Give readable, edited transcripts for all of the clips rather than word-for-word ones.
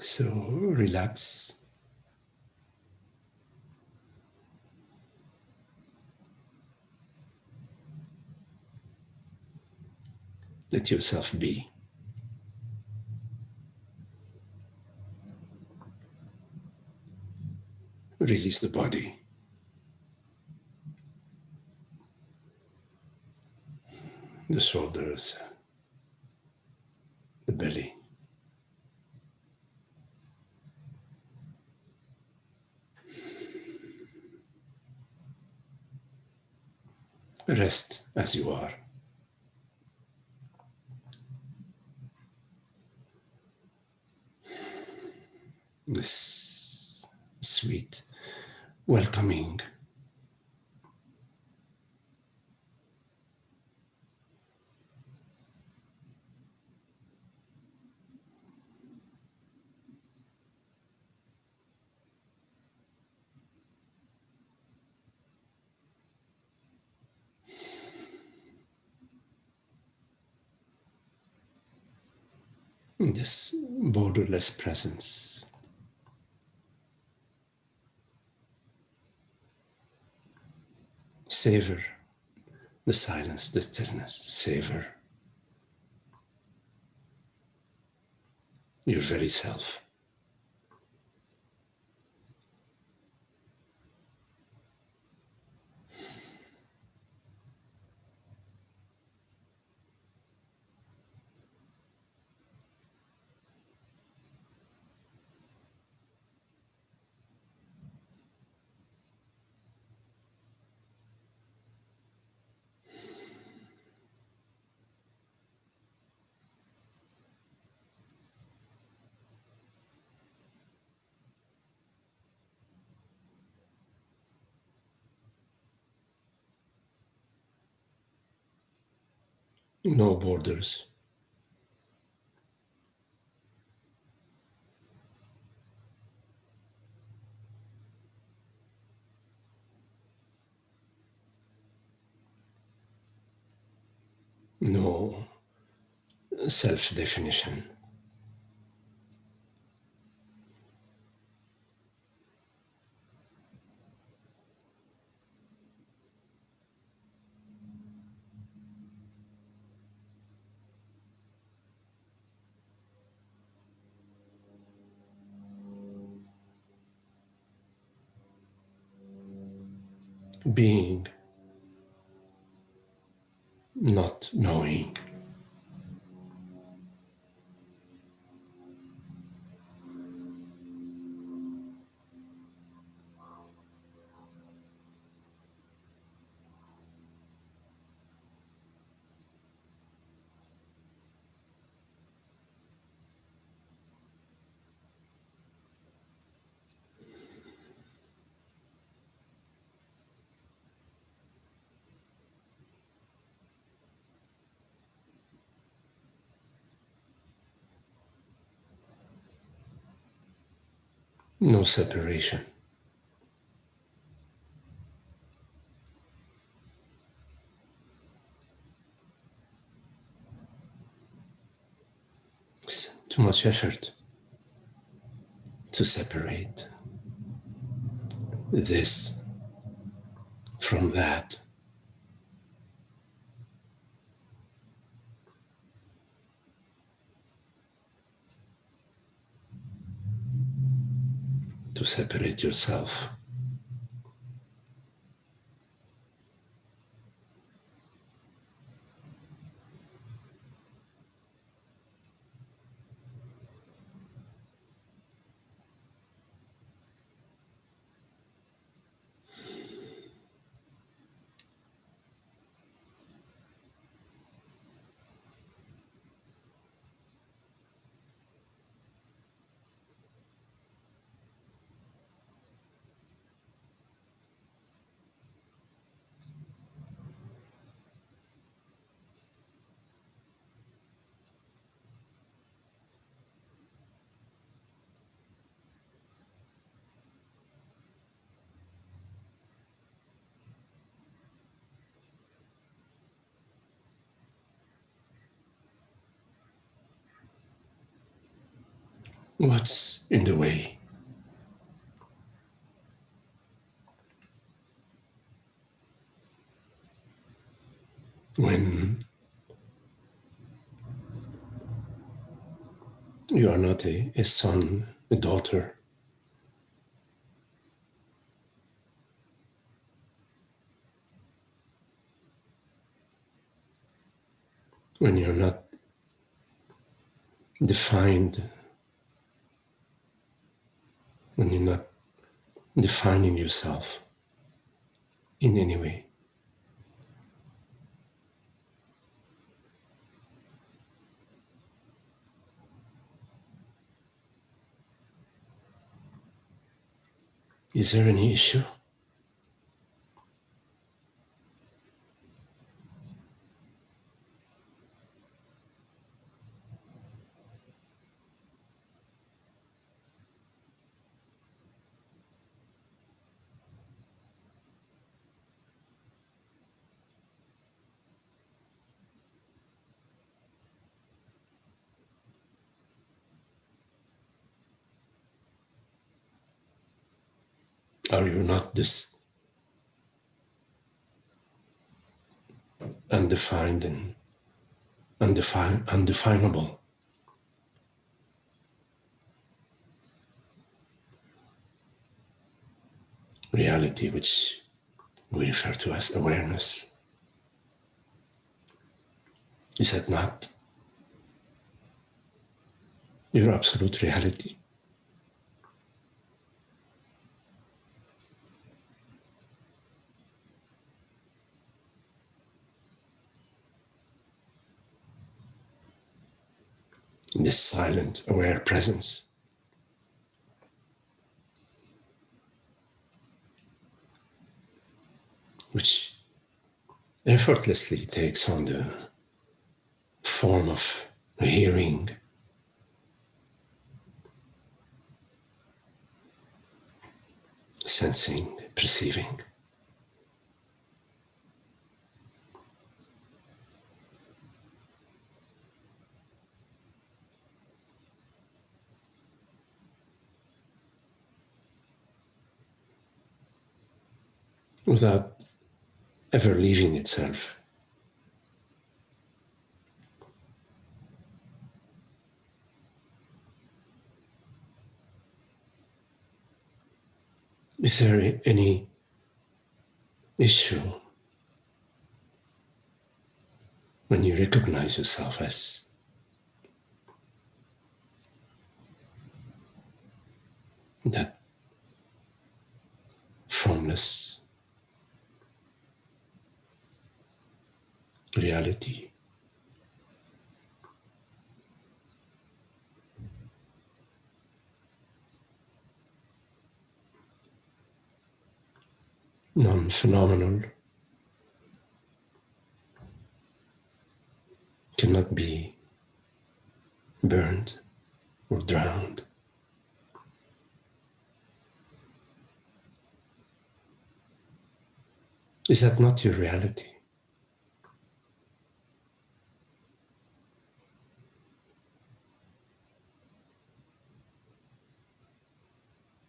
So relax. Let yourself be. Release the body. The shoulders, the belly. Rest as you are. This sweet, welcoming, this borderless presence. Savor the silence, the stillness. Savor your very self. No borders. No self-definition. Being, not knowing. No separation. It's too much effort to separate this from that. To separate yourself. What's in the way? When you are not a son, a daughter, when you're not defined, when you're not defining yourself in any way, is there any issue? Are you not this undefined and undefinable reality which we refer to as awareness? Is that not your absolute reality? This silent, aware presence, which effortlessly takes on the form of hearing, sensing, perceiving, without ever leaving itself. Is there any issue when you recognize yourself as that formless reality? Non-phenomenal, cannot be burned or drowned. Is that not your reality?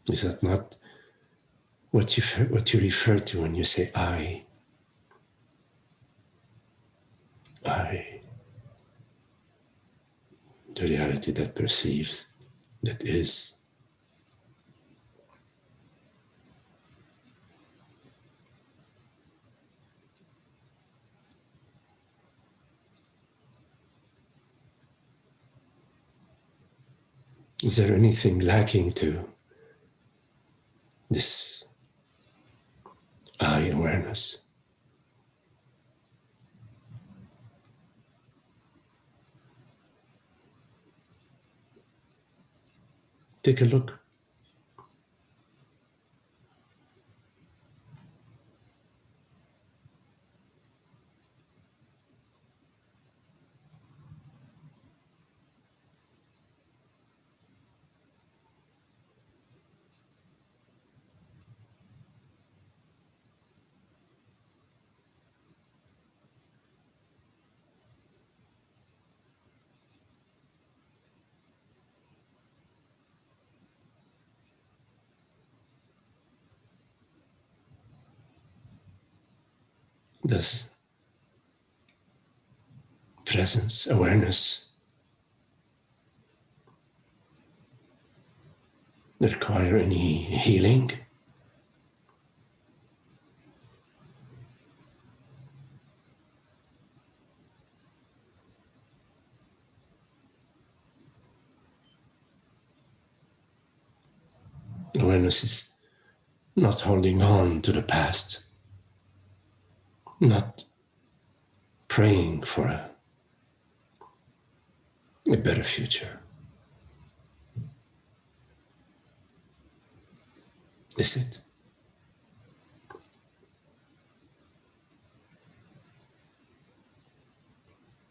Is that not what you refer to when you say I, the reality that perceives, that is? Is there anything lacking to this I awareness? Take a look. Does presence, awareness require any healing? Awareness is not holding on to the past, not praying for a better future. Is it?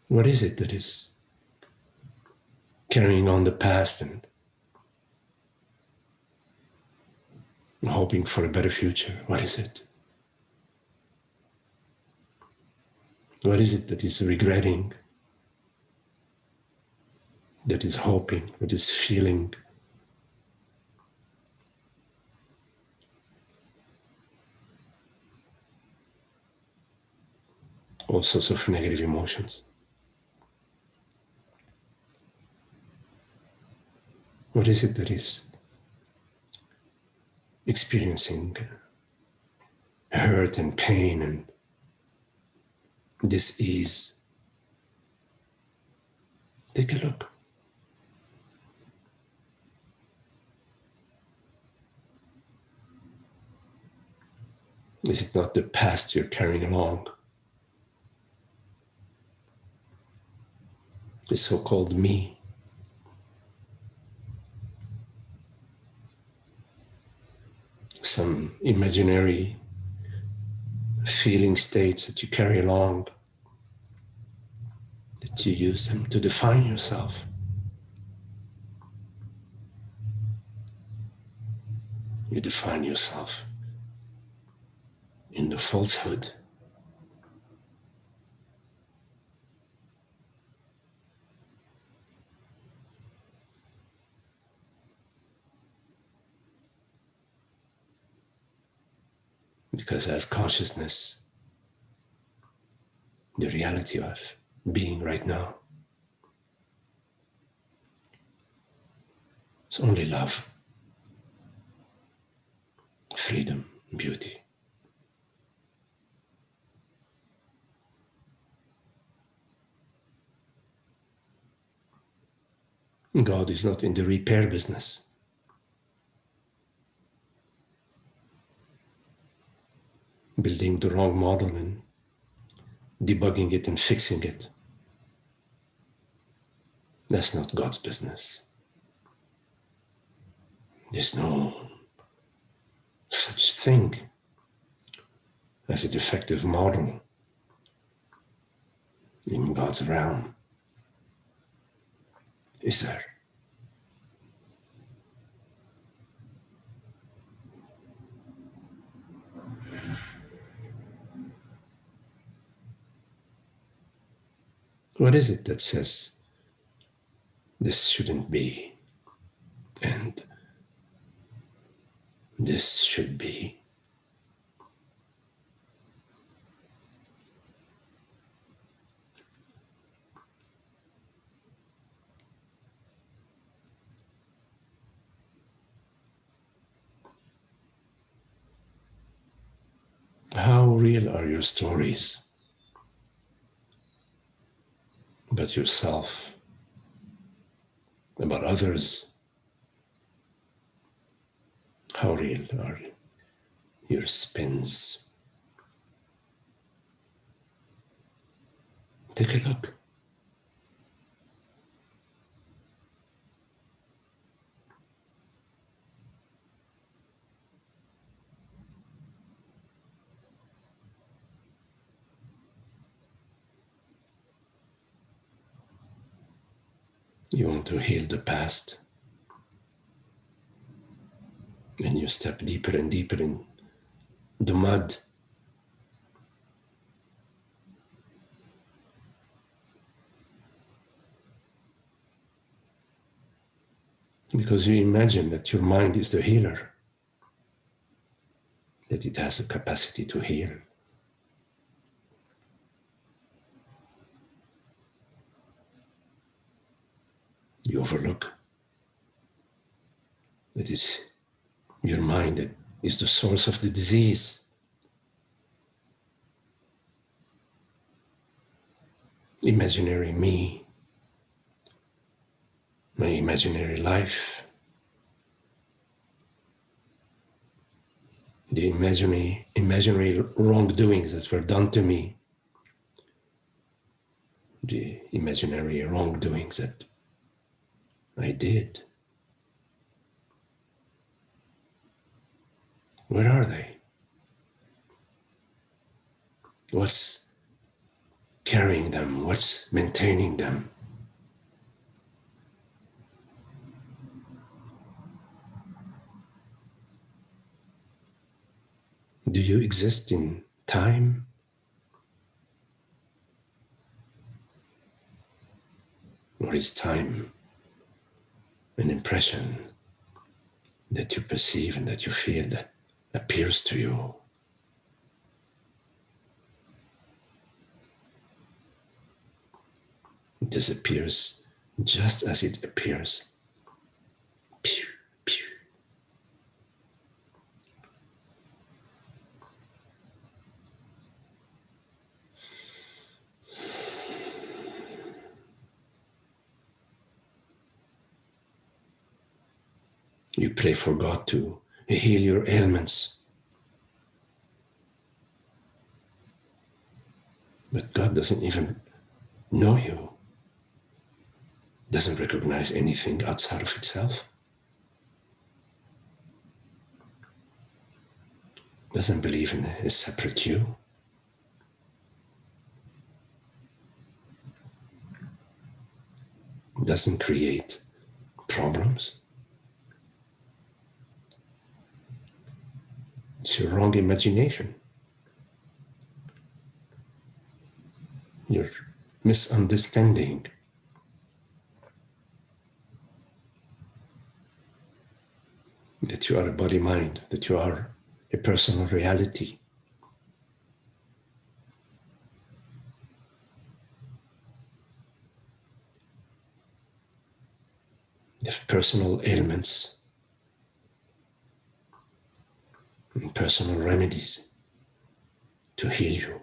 What is it that is carrying on the past and hoping for a better future? What is it? What is it that is regretting, that is hoping, that is feeling? All sorts of negative emotions. What is it that is experiencing hurt and pain and dis-ease? Take a look. Is it not the past you're carrying along? The so-called me. Some imaginary feeling states that you carry along, that you use them to define yourself. You define yourself in the falsehood. Because as consciousness, the reality of being right now, it's only love, freedom, beauty. God is not in the repair business. Building the wrong model and debugging it and fixing it. That's not God's business. There's no such thing as a defective model in God's realm. Is there? What is it that says this shouldn't be and this should be? How real are your stories about yourself, about others? How real are your spins? Take a look. You want to heal the past, and you step deeper and deeper in the mud. Because you imagine that your mind is the healer, that it has a capacity to heal. you overlook. It is your mind that is the source of the disease. Imaginary me, my imaginary life, the imaginary wrongdoings that were done to me, the imaginary wrongdoings that I did. Where are they? What's carrying them? What's maintaining them? Do you exist in time? Or is time an impression that you perceive and that you feel that appears to you? It disappears just as it appears. Pew, pew. You pray for God to heal your ailments. But God doesn't even know you, doesn't recognize anything outside of itself, doesn't believe in a separate you. Doesn't create problems. It's your wrong imagination. Your misunderstanding. That you are a body-mind, that you are a personal reality. The personal ailments and personal remedies to heal you.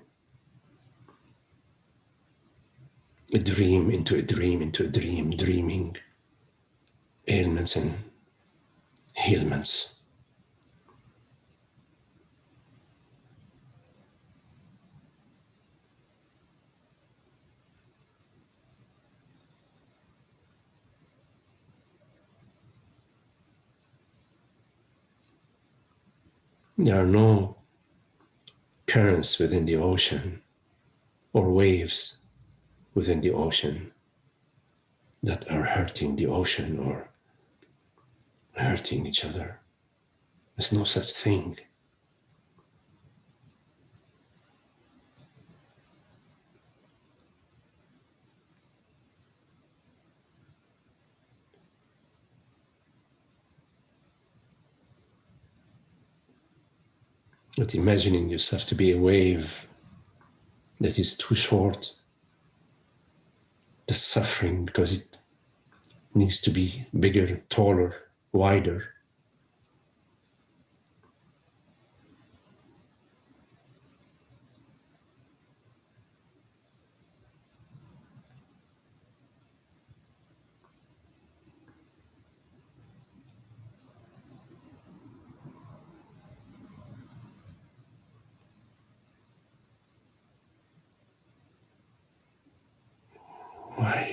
A dream into a dream into a dream, dreaming ailments and ailments. There are no currents within the ocean or waves within the ocean that are hurting the ocean or hurting each other. There's no such thing. But imagining yourself to be a wave that is too short, that's suffering because it needs to be bigger, taller, wider.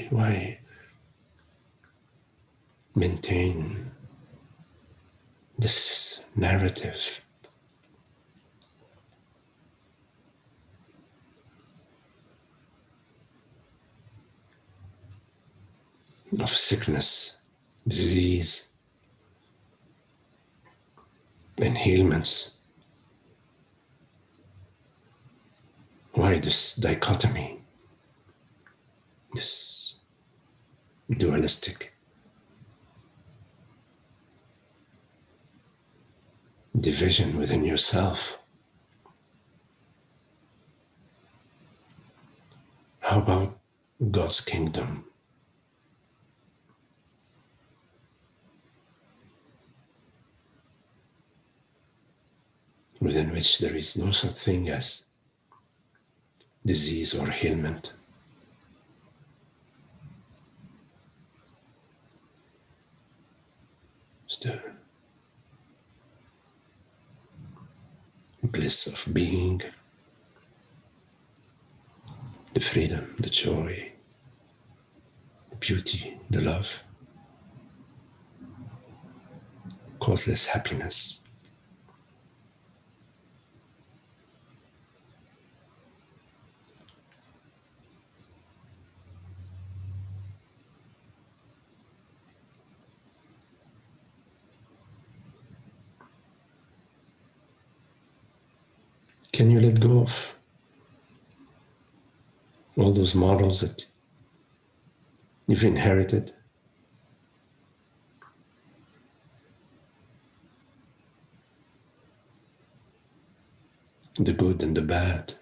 Why maintain this narrative of sickness, disease, and ailments? Why this dichotomy, this dualistic division within yourself? How about God's kingdom? within which there is no such thing as disease or ailment. It's the bliss of being, the freedom, the joy, the beauty, the love, causeless happiness. Can you let go of all those models that you've inherited? The good and the bad,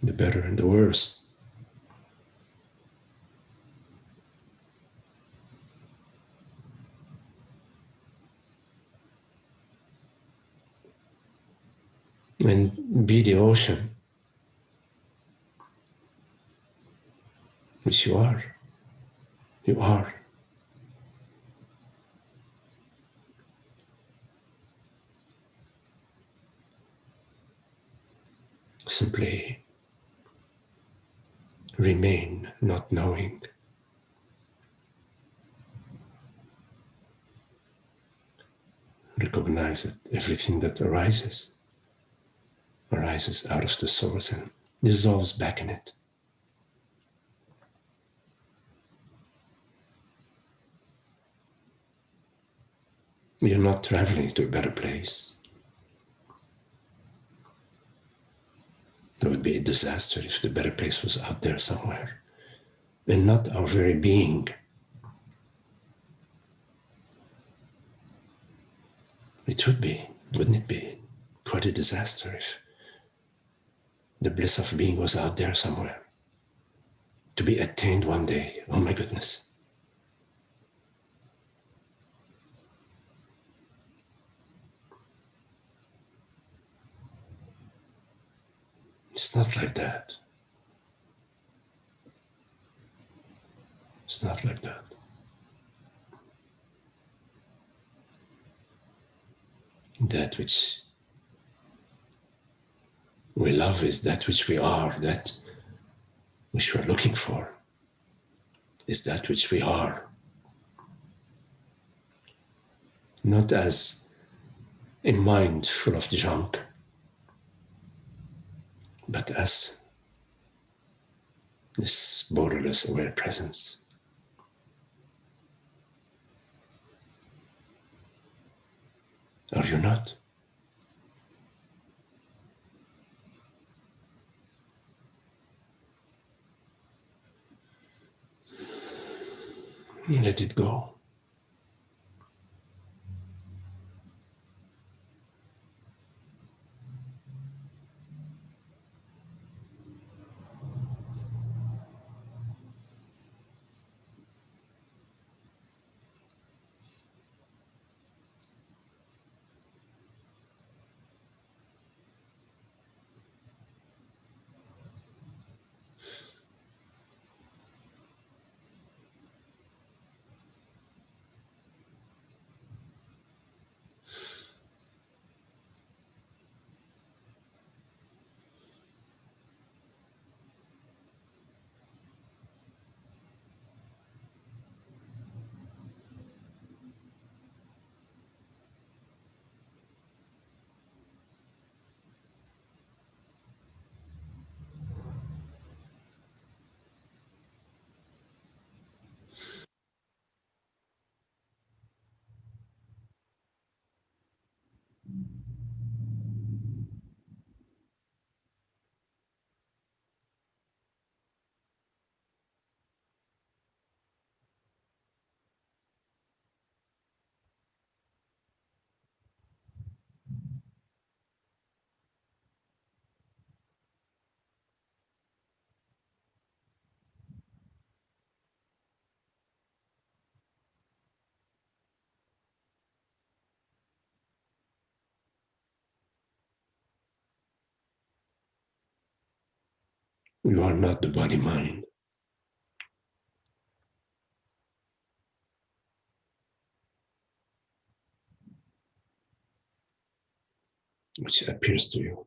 the better and the worst. And be the ocean, which you are. You are. Simply remain not knowing. Recognize that everything that arises out of the source and dissolves back in it. You're not traveling to a better place. That would be a disaster if the better place was out there somewhere and not our very being. It would be, wouldn't it be, quite a disaster if the bliss of being was out there somewhere to be attained one day. Oh my goodness. It's not like that. It's not like that. That which we love is that which we are, that which we're looking for is that which we are. Not as a mind full of junk, but as this borderless aware presence. Are you not? Let it go. You are not the body-mind. Which appears to you.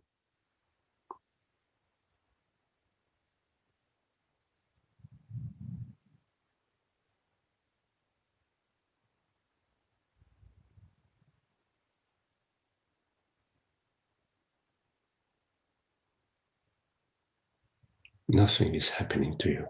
Nothing is happening to you.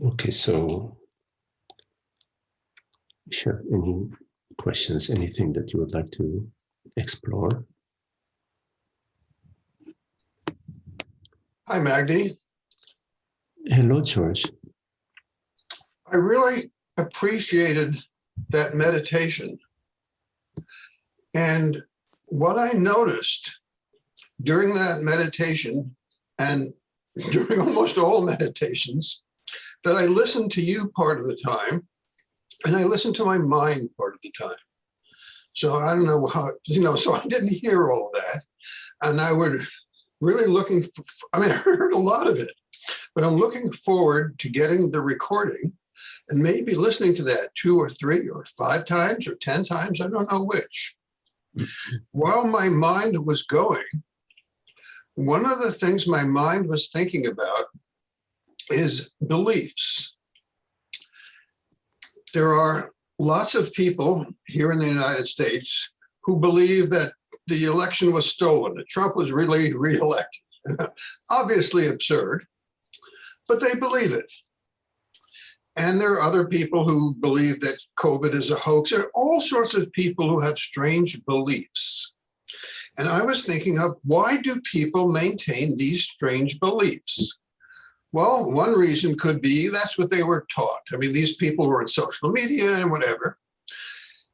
Okay, so if you have any questions, anything that you would like to explore? Hi, Magdi. Hello, George. I really appreciated that meditation. And what I noticed during that meditation, and during almost all meditations, that I listened to you part of the time, and I listened to my mind part of the time. So I don't know how, so I didn't hear all of that. And I would really looking for, I heard a lot of it, but I'm looking forward to getting the recording and maybe listening to that 2 or 3 or 5 times or 10 times, I don't know which. While my mind was going, one of the things my mind was thinking about is beliefs. There are lots of people here in the United States who believe that the election was stolen, that Trump was really reelected. Obviously absurd, but they believe it. And there are other people who believe that COVID is a hoax. There are all sorts of people who have strange beliefs. And I was thinking of, why do people maintain these strange beliefs? Well, one reason could be that's what they were taught. These people were in social media and whatever.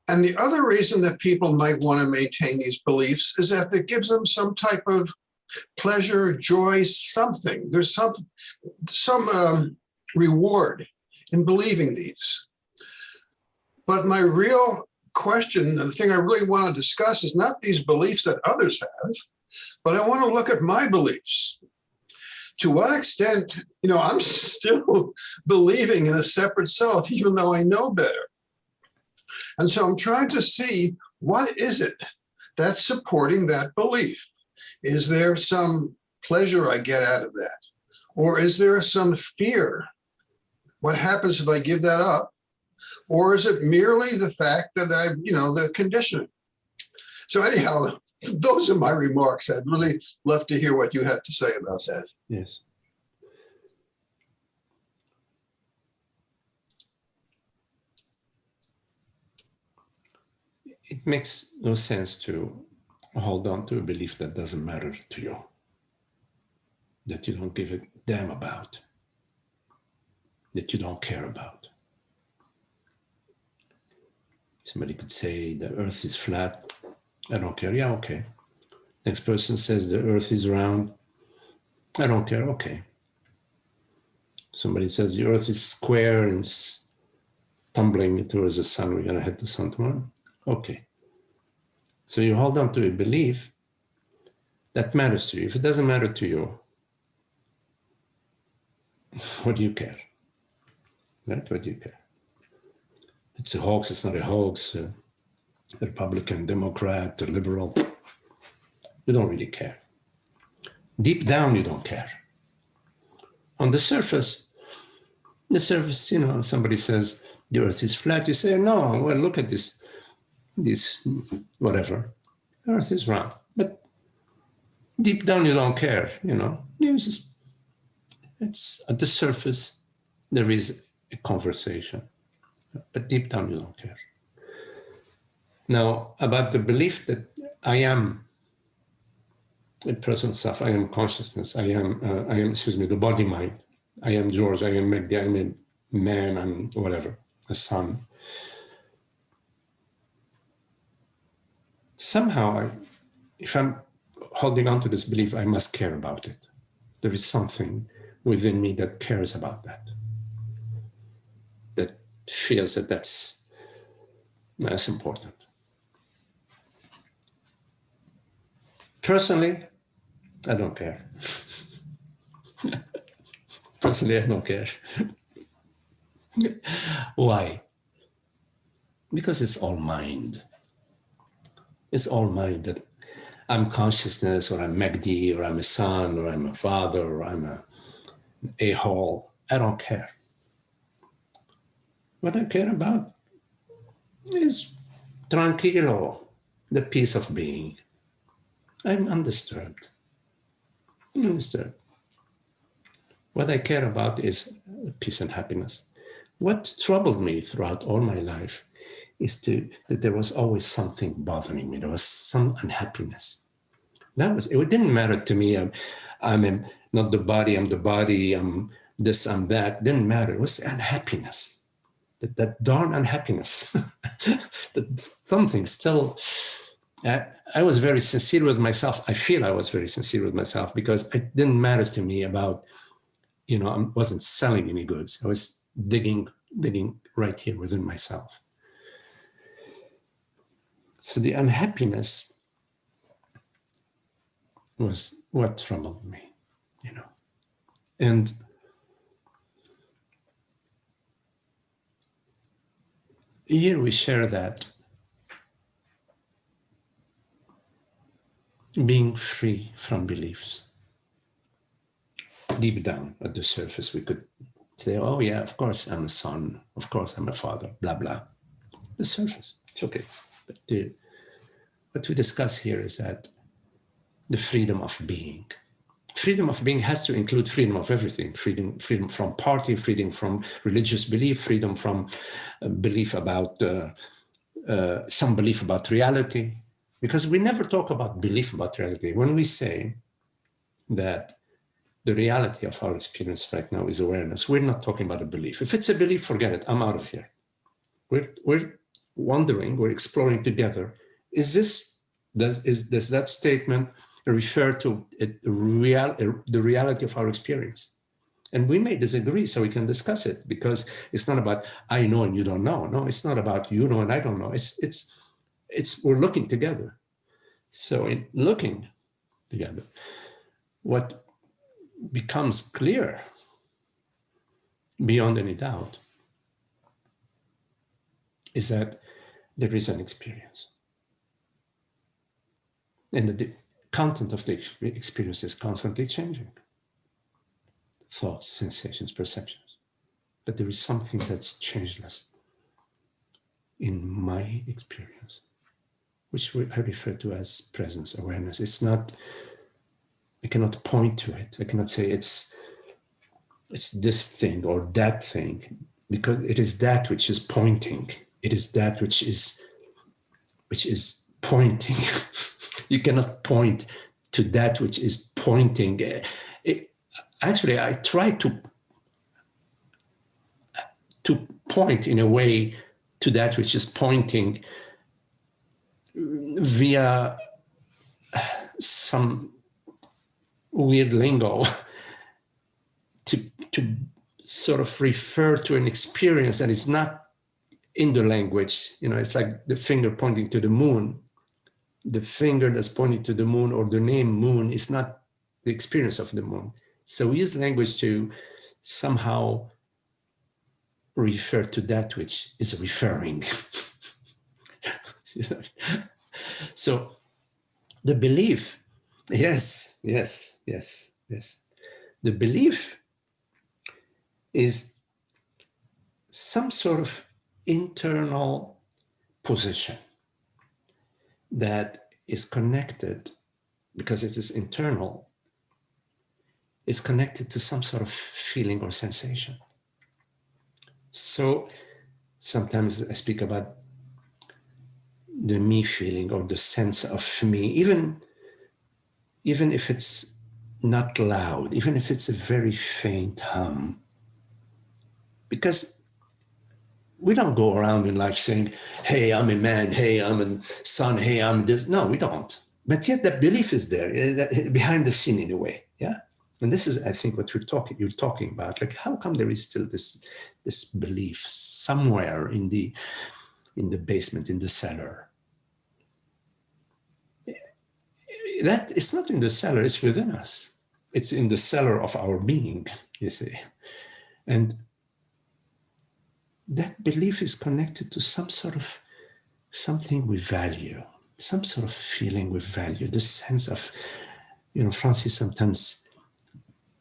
And the other reason that people might want to maintain these beliefs is that it gives them some type of pleasure, joy, something. There's some reward in believing these. But my real question, the thing I really want to discuss, is not these beliefs that others have, but I want to look at my beliefs. To what extent, I'm still believing in a separate self, even though I know better. And so I'm trying to see, what is it that's supporting that belief? Is there some pleasure I get out of that? Or is there some fear? What happens if I give that up? Or is it merely the fact that the conditioning? So anyhow, those are my remarks. I'd really love to hear what you have to say about that. Yes. It makes no sense to hold on to a belief that doesn't matter to you, that you don't give a damn about, that you don't care about. Somebody could say the earth is flat. I don't care. Yeah, okay. Next person says the earth is round. I don't care. Okay. Somebody says the earth is square and it's tumbling towards the sun. We're going to hit the sun tomorrow. Okay. So you hold on to a belief that matters to you. If it doesn't matter to you, what do you care? Right? What do you care? It's a hoax, it's not a hoax. Republican, Democrat, liberal. You don't really care. Deep down, you don't care. On the surface, somebody says the earth is flat. You say, no, well, look at this whatever. Earth is round. But deep down, you don't care, It's at the surface, there is a conversation. but deep down you don't care. Now, about the belief that I am a present self, I am consciousness, I am, the body mind, I am George, I am Magdi, I am a man, I'm whatever, a son. Somehow, if I'm holding on to this belief, I must care about it. There is something within me that cares about that, that feels that that's important. Personally, I don't care. Personally, I don't care. Why? Because it's all mind. It's all mind, that I'm consciousness, or I'm Magdi, or I'm a son, or I'm a father, or I'm an a-hole. I don't care. What I care about is tranquilo, the peace of being. I'm undisturbed. I'm undisturbed. What I care about is peace and happiness. What troubled me throughout all my life is that there was always something bothering me. There was some unhappiness. It didn't matter to me. I'm not the body, I'm the body, I'm this, I'm that. It didn't matter. It was unhappiness. That darn unhappiness. That something still. I was very sincere with myself. I feel I was very sincere with myself, because it didn't matter to me about, I wasn't selling any goods. I was digging right here within myself. So the unhappiness was what troubled me, And here we share that being free from beliefs. Deep down at the surface, we could say, oh yeah, of course I'm a son, of course I'm a father, blah, blah. The surface, it's okay. But what we discuss here is that the freedom of being. Freedom of being has to include freedom of everything. Freedom from party, freedom from religious belief, freedom from belief about, some belief about reality. Because we never talk about belief about reality. When we say that the reality of our experience right now is awareness, we're not talking about a belief. If it's a belief, forget it, I'm out of here. We're wondering, we're exploring together, does that statement refer to the reality of our experience? And we may disagree, so we can discuss it, because it's not about I know and you don't know. No, it's not about you know and I don't know. It's we're looking together. So in looking together, what becomes clear beyond any doubt is that there is an experience. And the content of the experience is constantly changing. Thoughts, sensations, perceptions. But there is something that's changeless in my experience, which I refer to as presence, awareness. It's not, I cannot point to it. I cannot say it's this thing or that thing, because it is that which is pointing. It is that which is pointing. You cannot point to that which is pointing. Actually, I try to point in a way to that which is pointing via some weird lingo to sort of refer to an experience that is not in the language. It's like the finger pointing to the moon. The finger that's pointing to the moon, or the name moon, is not the experience of the moon. So we use language to somehow refer to that which is referring. So the belief, yes. The belief is some sort of internal position that is connected, because it is internal, it's connected to some sort of feeling or sensation. So Sometimes I speak about the me feeling or the sense of me, even if it's not loud, even if it's a very faint hum. Because we don't go around in life saying, hey, I'm a man, hey, I'm a son, hey, I'm this. No, we don't. But yet that belief is there, behind the scene in a way, yeah? And this is, I think, what you're talking about. Like, how come there is still this belief somewhere in the basement, in the cellar? That it's not in the cellar, it's within us. It's in the cellar of our being, you see. And that belief is connected to some sort of something we value, some sort of feeling we value, the sense of, Francis sometimes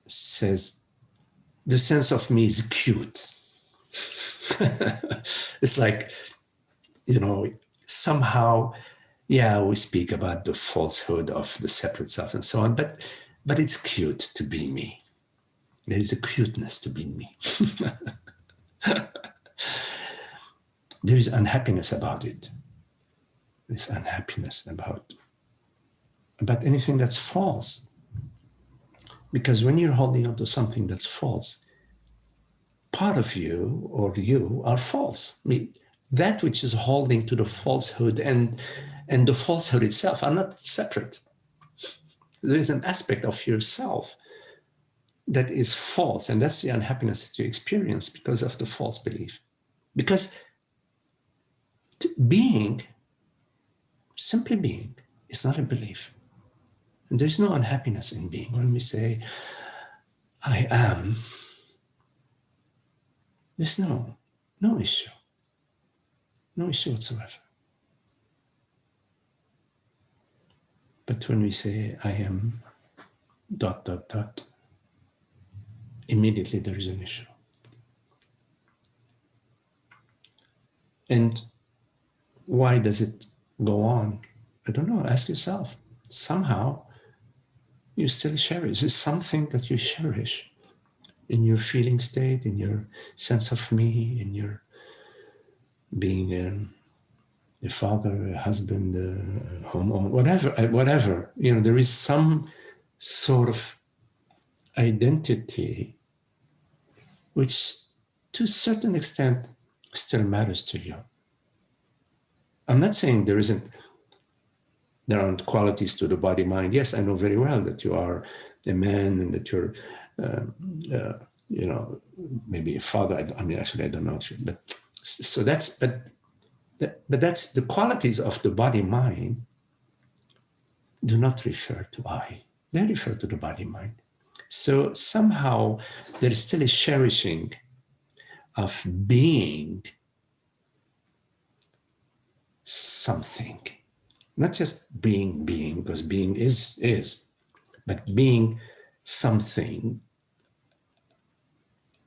says, the sense of me is cute. It's like, somehow, yeah, we speak about the falsehood of the separate self and so on, but it's cute to be me. There is a cuteness to being me. There is unhappiness about it. There's unhappiness about anything that's false. Because when you're holding on to something that's false, part of you or you are false. I mean, that which is holding to the falsehood and the falsehood itself are not separate. There is an aspect of yourself that is false, and that's the unhappiness that you experience because of the false belief. Because simply being, is not a belief. And there's no unhappiness in being. When we say, I am, there's no issue. No issue whatsoever. But when we say, I am ... immediately there is an issue. And why does it go on? I don't know, ask yourself. Somehow, you still cherish. It's something that you cherish in your feeling state, in your sense of me, in your being a father, a husband, a homeowner, whatever. There is some sort of identity which, to a certain extent, still matters to you. I'm not saying there aren't qualities to the body-mind. Yes, I know very well that you are a man and that you're, maybe a father. Actually, I don't know. But that's the qualities of the body-mind do not refer to I. They refer to the body-mind. So somehow there is still a cherishing of being something. Not just being, because being is, but being something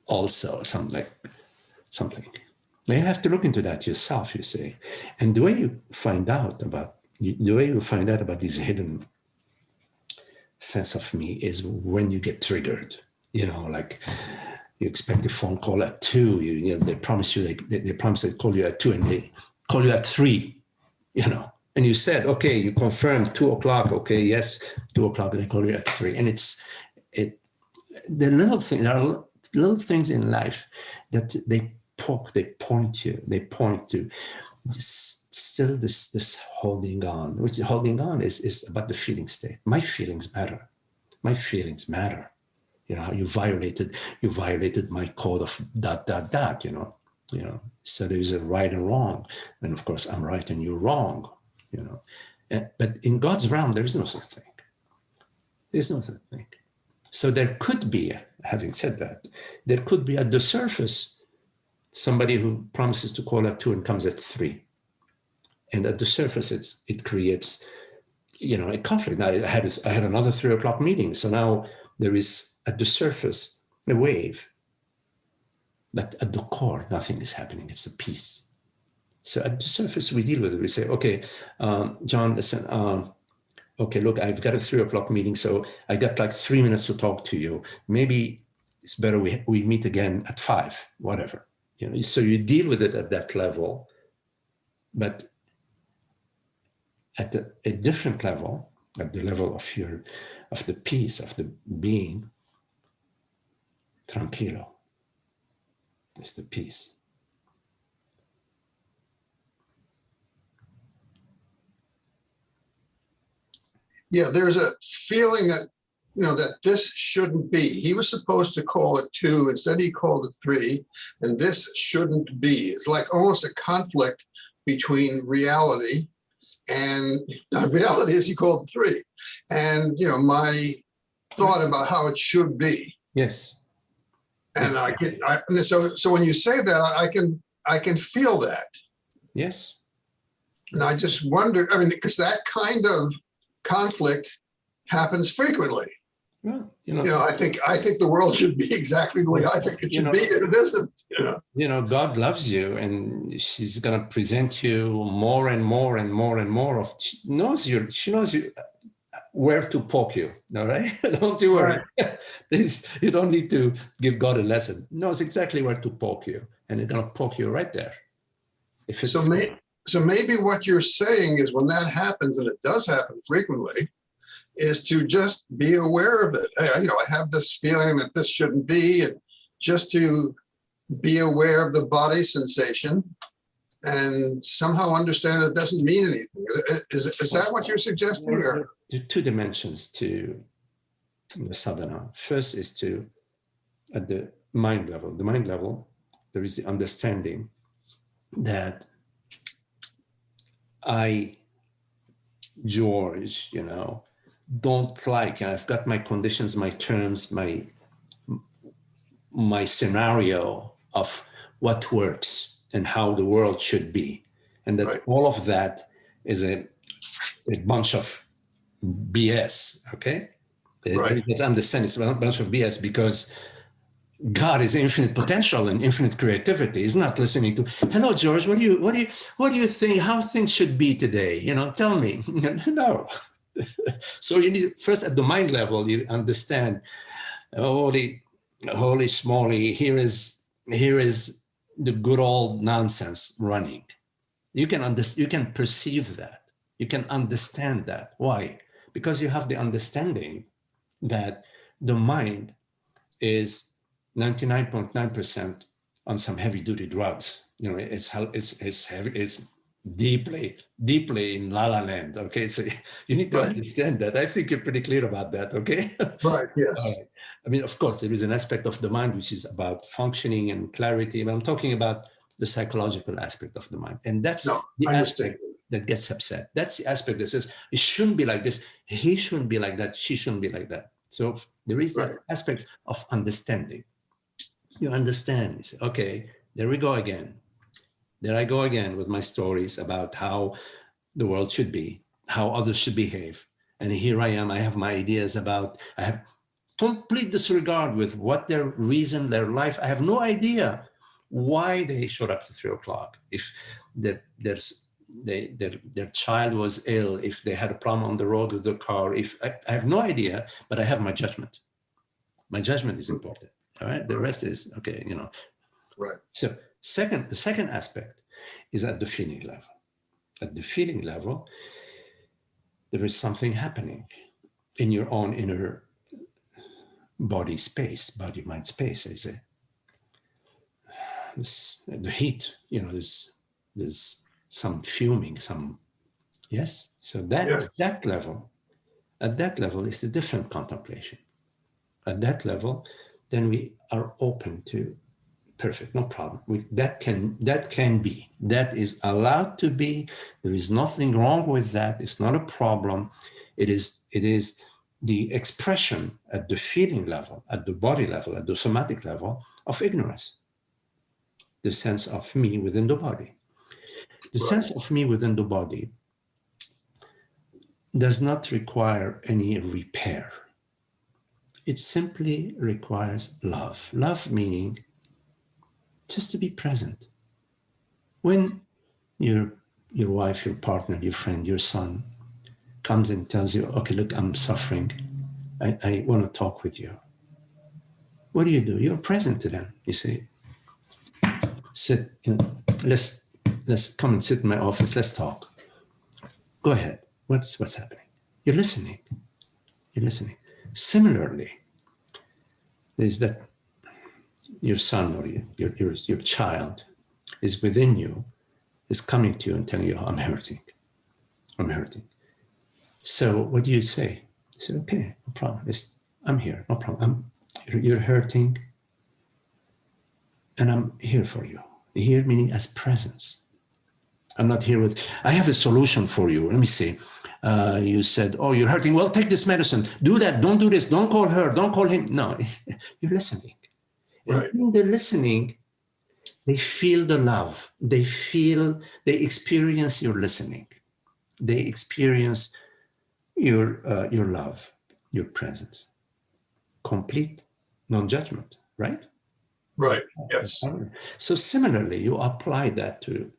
also, something. Now you have to look into that yourself, you see. And the way you find out about this hidden sense of me is when you get triggered. Like you expect a phone call at 2, they promise you, they promise they call you at 2 and they call you at 3, and you said, okay, you confirmed 2 o'clock, okay, yes, 2 o'clock, and they call you at 3. And there are little things in life that they point to still this holding on, which holding on is about the feeling state. My feelings matter. You violated my code of ... So there's a right and wrong. And of course, I'm right and you're wrong, But in God's realm, there is no such thing. There's no such thing. So there could be, having said that, there could be at the surface somebody who promises to call at 2 and comes at 3. And at the surface, it creates, a conflict. Now, I had another 3 o'clock meeting. So now there is, at the surface, a wave. But at the core, nothing is happening. It's a peace. So at the surface, we deal with it. We say, okay, John, listen, okay, look, I've got a 3 o'clock meeting. So I got like 3 minutes to talk to you. Maybe it's better we meet again at 5, whatever, You know, so you deal with it at that level, but at a different level, at the level of the peace, of the being, tranquilo is the peace. Yeah, there's a feeling that, you know, that this shouldn't be. He was supposed to call it 2, instead he called it 3, and this shouldn't be. It's like almost a conflict between reality and reality, as he called it 3, and, you know, my thought about how it should be. Yes. And so when you say that, I can feel that. Yes. And I just wonder, I mean, because that kind of conflict happens frequently. Well, I think the world should be exactly the way I think it should be, and it isn't. You know, God loves you, and she's gonna present you more and more and more and more of. She knows you where to poke you. All right, don't you worry. Right. Please, you don't need to give God a lesson. Knows exactly where to poke you, and it's gonna poke you right there. If it's so maybe what you're saying is, when that happens, and it does happen frequently, is to just be aware of it. I have this feeling that this shouldn't be, and just to be aware of the body sensation and somehow understand that it doesn't mean anything. Is that what you're suggesting? There are 2 dimensions to the sadhana. First is at the mind level. The mind level, there is the understanding that I, George, don't like, I've got my conditions, my terms, my scenario of what works and how the world should be. And that right. All of that is a bunch of BS, okay? Right. Understand it's a bunch of BS, because God is infinite potential and infinite creativity. He's not listening to, hello, George, what do you think, how things should be today? Tell me. No. So you need, first at the mind level, you understand, holy smoly, here is the good old nonsense running. You can perceive that. You can understand that. Why? Because you have the understanding that the mind is 99.9% on some heavy-duty drugs. It's heavy. It's deeply in la la land. Okay, so you need to right. understand that. I think you're pretty clear about that. Okay. Right. Yes. Right. I mean, of course, there is an aspect of the mind which is about functioning and clarity, but I'm talking about the psychological aspect of the mind, and that's the aspect that gets upset. That's the aspect that says it shouldn't be like this. He shouldn't be like that. She shouldn't be like that. So there is that right. aspect of understanding. You understand. You say, okay, there we go again. There I go again with my stories about how the world should be, how others should behave. And here I am, I have my ideas about, I have complete disregard with what their reason, their life. I have no idea why they showed up at 3:00. If their child was ill, if they had a problem on the road with the car, I have no idea, but I have my judgment. My judgment is important. All right. The rest is okay, Right. So the second aspect is at the feeling level. At the feeling level, there is something happening in your own inner body space, body-mind space, I say. The heat, there's some fuming, yes? So yes. At that level is the different contemplation. At that level, then we are open to perfect, no problem. That can be, that is allowed to be. There is nothing wrong with that. It's not a problem. It is the expression at the feeling level, at the body level, at the somatic level of ignorance. The sense of me within the body. The right. sense of me within the body does not require any repair. It simply requires love. Love meaning just to be present. When your wife, your partner, your friend, your son comes and tells you, okay, look, I'm suffering. I want to talk with you. What do? You're present to them. You say, sit, let's come and sit in my office. Let's talk. Go ahead. What's happening? You're listening. You're listening. Similarly, is that your son or your child is within you, is coming to you and telling you, I'm hurting. I'm hurting. So what do you say? You say, okay, no problem. I'm here, no problem. You're hurting, and I'm here for you. Here meaning as presence. I'm not here with, I have a solution for you. Let me see. You said, oh, you're hurting. Well, take this medicine. Do that. Don't do this. Don't call her. Don't call him. No, you're listening. Right. And in the listening, they feel the love. They experience your listening. They experience your love, your presence. Complete non-judgment, right? Right. Yes. So similarly, you apply that to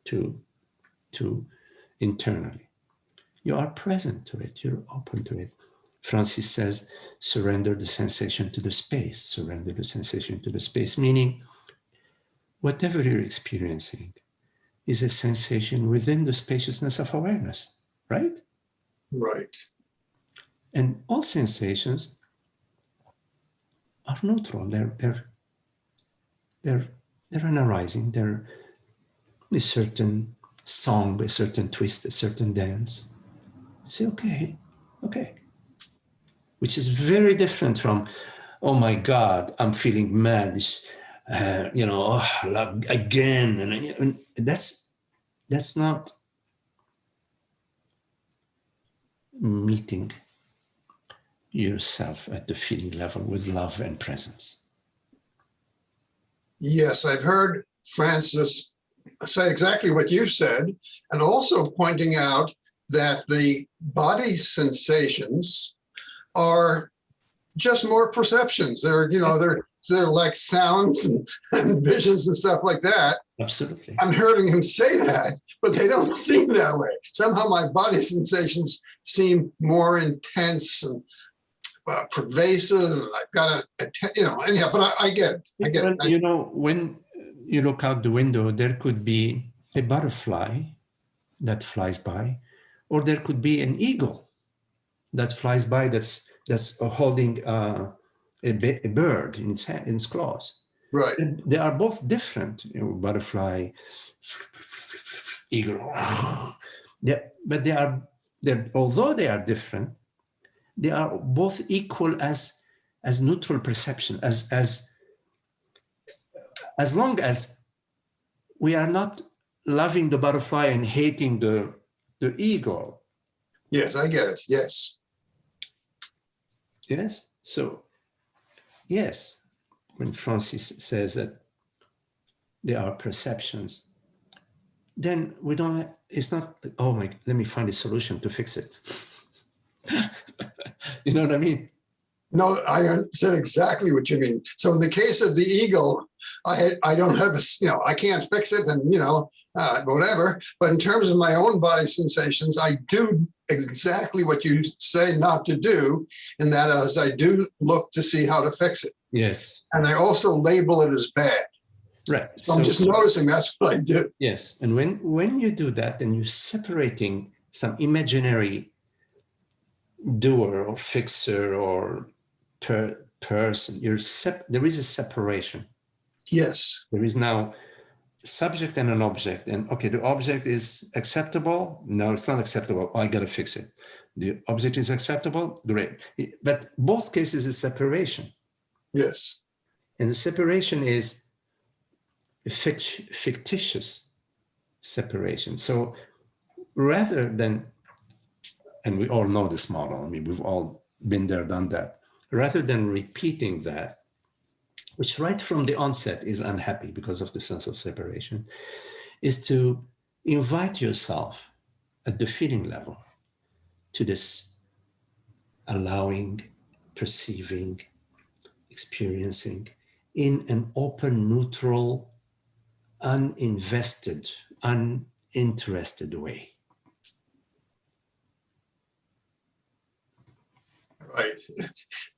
internally. You are present to it. You're open to it. Francis says, surrender the sensation to the space. Surrender the sensation to the space, meaning whatever you're experiencing is a sensation within the spaciousness of awareness, right? Right. And all sensations are neutral. They're an arising. They're a certain song, a certain twist, a certain dance. You say, okay. Which is very different from, oh my God, I'm feeling mad. Again, and that's not meeting yourself at the feeling level with love and presence. Yes, I've heard Francis say exactly what you said, and also pointing out that the body sensations are just more perceptions. They're like sounds and visions and stuff like that. Absolutely. I'm hearing him say that, but they don't seem that way. Somehow my body sensations seem more intense and pervasive. And I've got to, anyhow, but I get it. I get it. When you look out the window, there could be a butterfly that flies by, or there could be an eagle that flies by that's holding a bird in its hand, in its claws. Right. And they are both different. Butterfly, eagle. But although they are different, they are both equal as neutral perception. As long as we are not loving the butterfly and hating the eagle. Yes, I get it. Yes. Yes. So, yes, when Francis says that there are perceptions, then we don't, it's not, let me find a solution to fix it. You know what I mean? No, I said exactly what you mean. So in the case of the eagle, I don't have I can't fix it and, whatever. But in terms of my own body sensations, I do exactly what you say not to do. And that is I do look to see how to fix it. Yes. And I also label it as bad. Right. So I'm just noticing that's what I do. Yes. And when you do that, then you're separating some imaginary doer or fixer or person. There is a separation. Yes. There is now subject and an object. And okay, the object is acceptable. No, it's not acceptable. I got to fix it. The object is acceptable. Great. But both cases is separation. Yes. And the separation is a fictitious separation. So rather than, and we all know this model, I mean, we've all been there, done that. Rather than repeating that, which right from the onset is unhappy because of the sense of separation, is to invite yourself at the feeling level to this allowing, perceiving, experiencing in an open, neutral, uninvested, uninterested way. Right.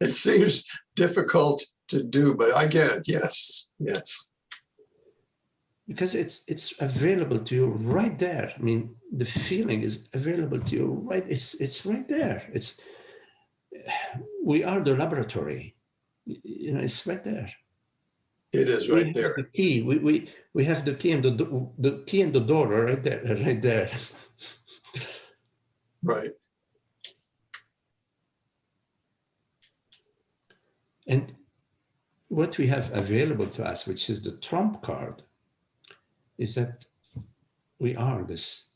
It seems difficult to do, but I get it. Yes. Yes. because it's available to you right there. I mean, the feeling is available to you right. It's right there. We are the laboratory. You know, it's right there. It is We right have there. the key. We have the key and the key and the door are right there. Right there. Right. And what we have available to us, which is the trump card, is that we are this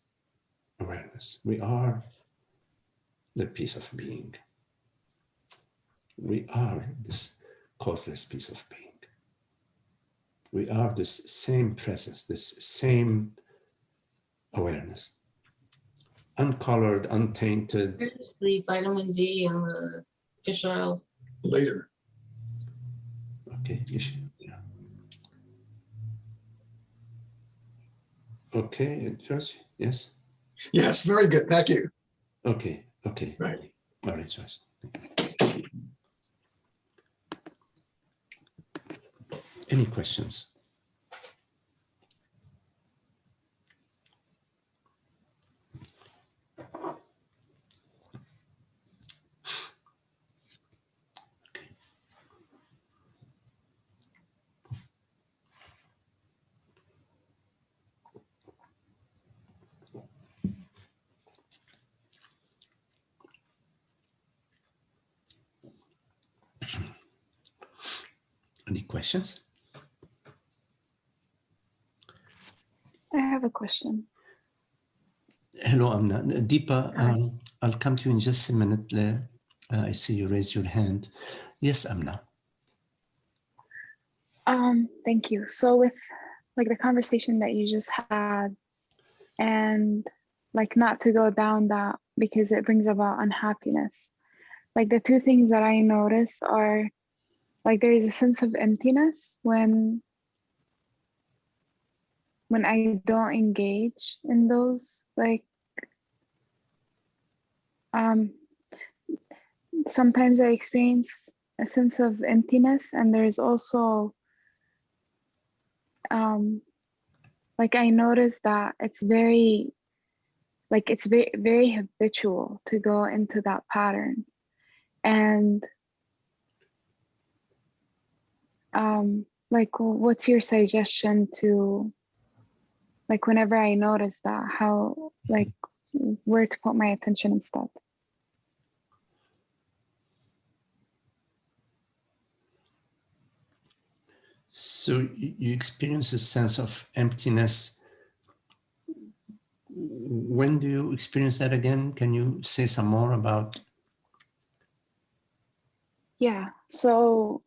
awareness. We are the piece of being. We are this causeless piece of being. We are this same presence, this same awareness. Uncolored, untainted. The vitamin D and the fish oil. Later. Okay. Yeah. Okay, George? Yes? Yes, very good. Thank you. Okay. Right. All right, George. Any questions? Any questions? I have a question. Hello, Amna. Deepa, I'll come to you in just a minute. I see you raise your hand. Yes, Amna. Thank you. So with like the conversation that you just had, and like not to go down that because it brings about unhappiness. Like the two things that I notice are like there is a sense of emptiness when I don't engage in those, like sometimes I experience a sense of emptiness, and there's also like I notice that it's very very habitual to go into that pattern. And like what's your suggestion to, like whenever I notice that, how, like where to put my attention instead? So you experience a sense of emptiness. When do you experience that again? Can you say some more about? Yeah, so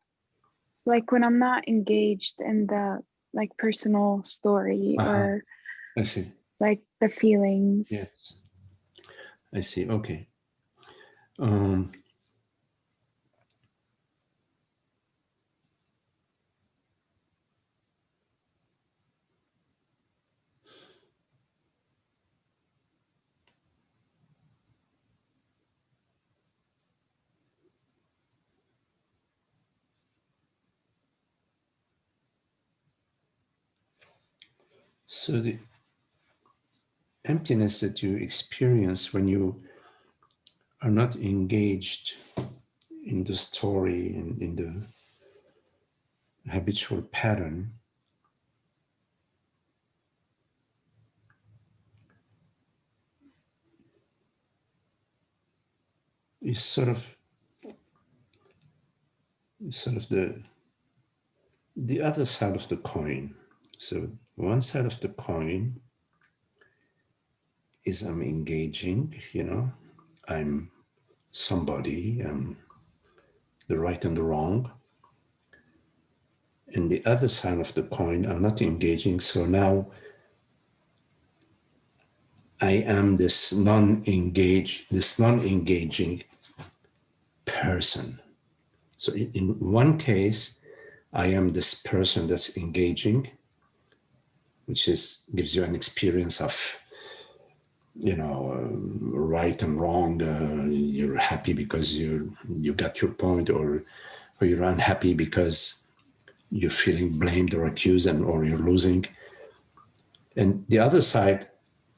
like when I'm not engaged in the like personal story or I see. like the feelings. Yes. I see. Okay. So the emptiness that you experience when you are not engaged in the story and in the habitual pattern is sort of the other side of the coin. So one side of the coin is I'm engaging, you know, I'm somebody, I'm the right and the wrong. And the other side of the coin, I'm not engaging. So now I am this non-engaging person. So in one case, I am this person that's engaging, which gives you an experience of, you know, right and wrong. You're happy because you got your point, or you're unhappy because you're feeling blamed or accused, or you're losing. And the other side,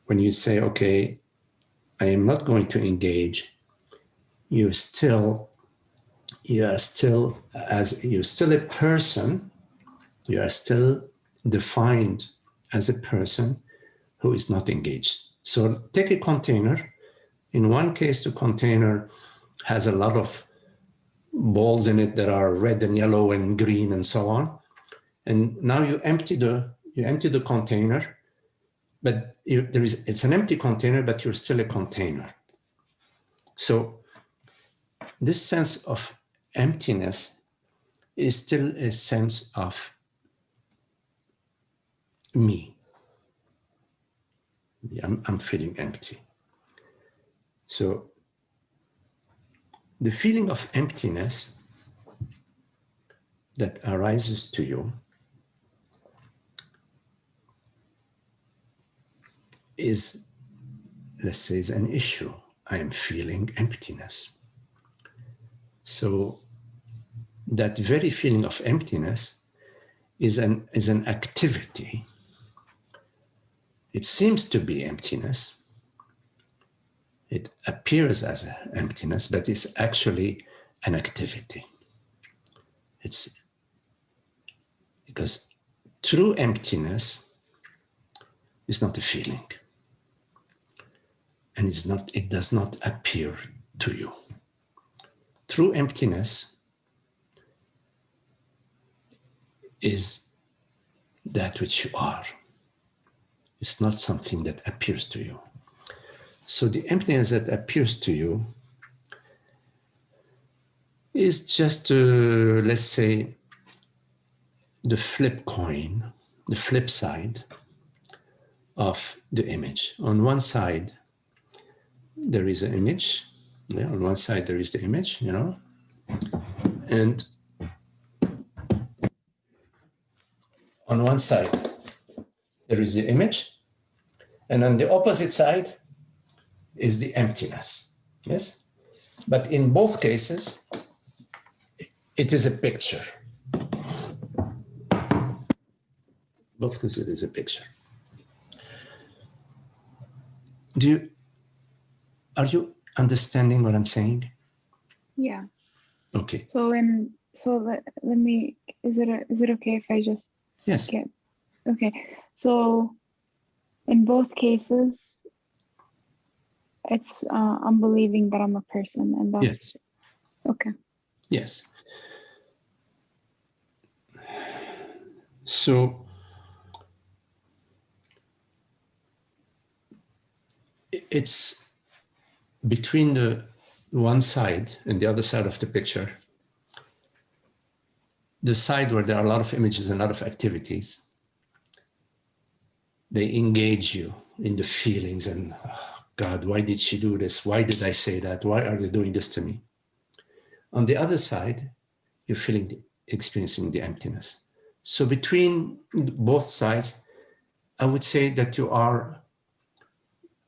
when you say, okay, I am not going to engage, you're still a person, you are still defined as a person who is not engaged. So take a container. In one case, the container has a lot of balls in it that are red and yellow and green and so on. And now you empty the container, but it's an empty container, but you're still a container. So this sense of emptiness is still a sense of me. I'm feeling empty. So the feeling of emptiness that arises to you is, let's say, is an issue. I am feeling emptiness. So that very feeling of emptiness is an activity. It seems to be emptiness. It appears as emptiness, but it's actually an activity. It's because true emptiness is not a feeling. And it does not appear to you. True emptiness is that which you are. It's not something that appears to you. So the emptiness that appears to you is just, let's say, the flip coin, the flip side of the image. On one side, there is an image. Yeah, on one side, there is the image, and on one side, there is the image, and on the opposite side is the emptiness, yes? But in both cases, it is a picture. Both cases, it is a picture. Are you understanding what I'm saying? Yeah. Okay. So let me, is it okay if I just Yes. Okay. So in both cases, it's I'm believing that I'm a person, and that's Yes. okay. Yes. So it's between the one side and the other side of the picture, the side where there are a lot of images and a lot of activities. They engage you in the feelings and, oh, God, why did she do this? Why did I say that? Why are they doing this to me? On the other side, you're experiencing the emptiness. So between both sides, I would say that you are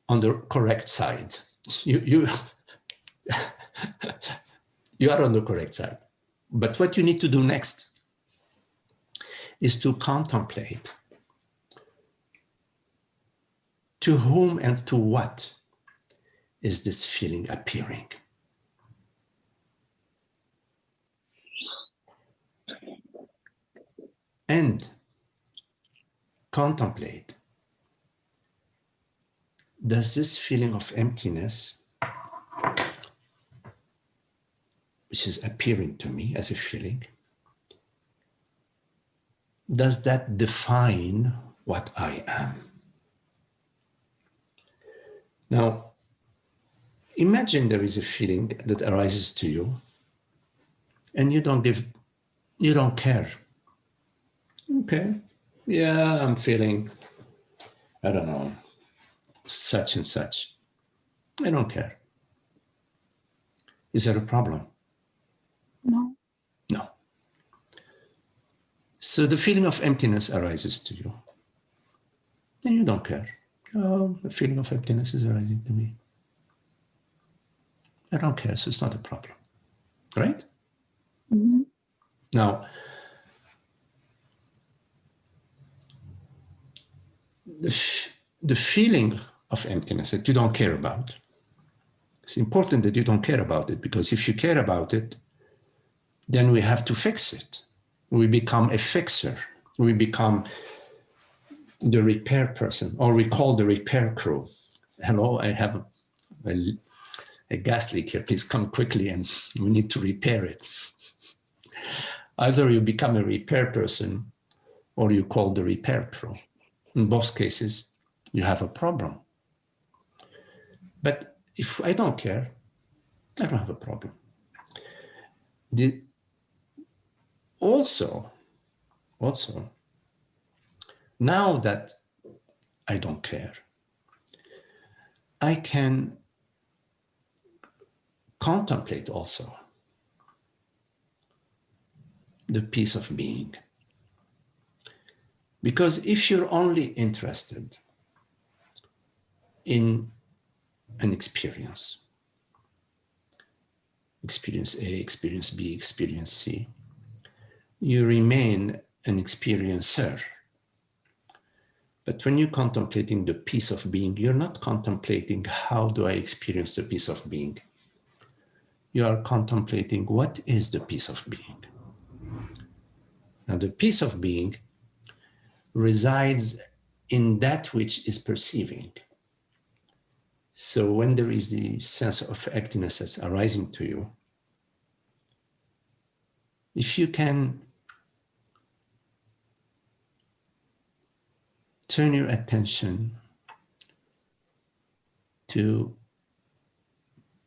on the correct side. You are on the correct side. But what you need to do next is to contemplate to whom and to what is this feeling appearing. And contemplate, does this feeling of emptiness, which is appearing to me as a feeling, does that define what I am? Now, imagine there is a feeling that arises to you and you don't care. Okay, yeah, I'm feeling, I don't know, such and such. I don't care. Is there a problem? No. No. So the feeling of emptiness arises to you and you don't care. Oh, the feeling of emptiness is arising to me. I don't care, so it's not a problem, right? Mm-hmm. Now, the feeling of emptiness that you don't care about. It's important that you don't care about it, because if you care about it, then we have to fix it. We become a fixer. We become the repair person, or we call the repair crew. Hello, I have a gas leak here. Please come quickly and we need to repair it. Either you become a repair person or you call the repair crew. In both cases, you have a problem. But if I don't care, I don't have a problem. Also, now that I don't care, I can contemplate also the peace of being. Because if you're only interested in an experience A, experience B, experience C, you remain an experiencer. But when you're contemplating the peace of being, you're not contemplating how do I experience the peace of being. You are contemplating what is the peace of being. Now, the peace of being resides in that which is perceiving. So when there is the sense of emptiness that's arising to you, if you can turn your attention to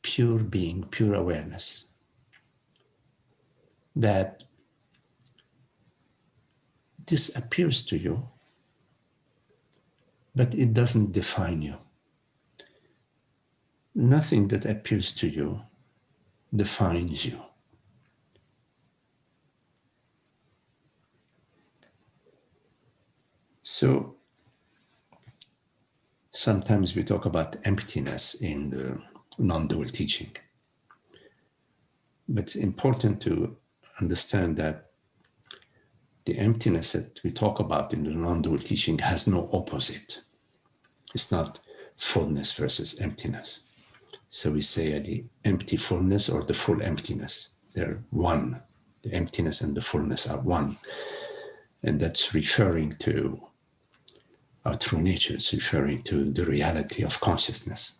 pure being, pure awareness, that this appears to you, but it doesn't define you. Nothing that appears to you defines you. So sometimes we talk about emptiness in the non-dual teaching. But it's important to understand that the emptiness that we talk about in the non-dual teaching has no opposite. It's not fullness versus emptiness. So we say the empty fullness or the full emptiness. They're one. The emptiness and the fullness are one. And that's referring to our true nature. It's referring to the reality of consciousness.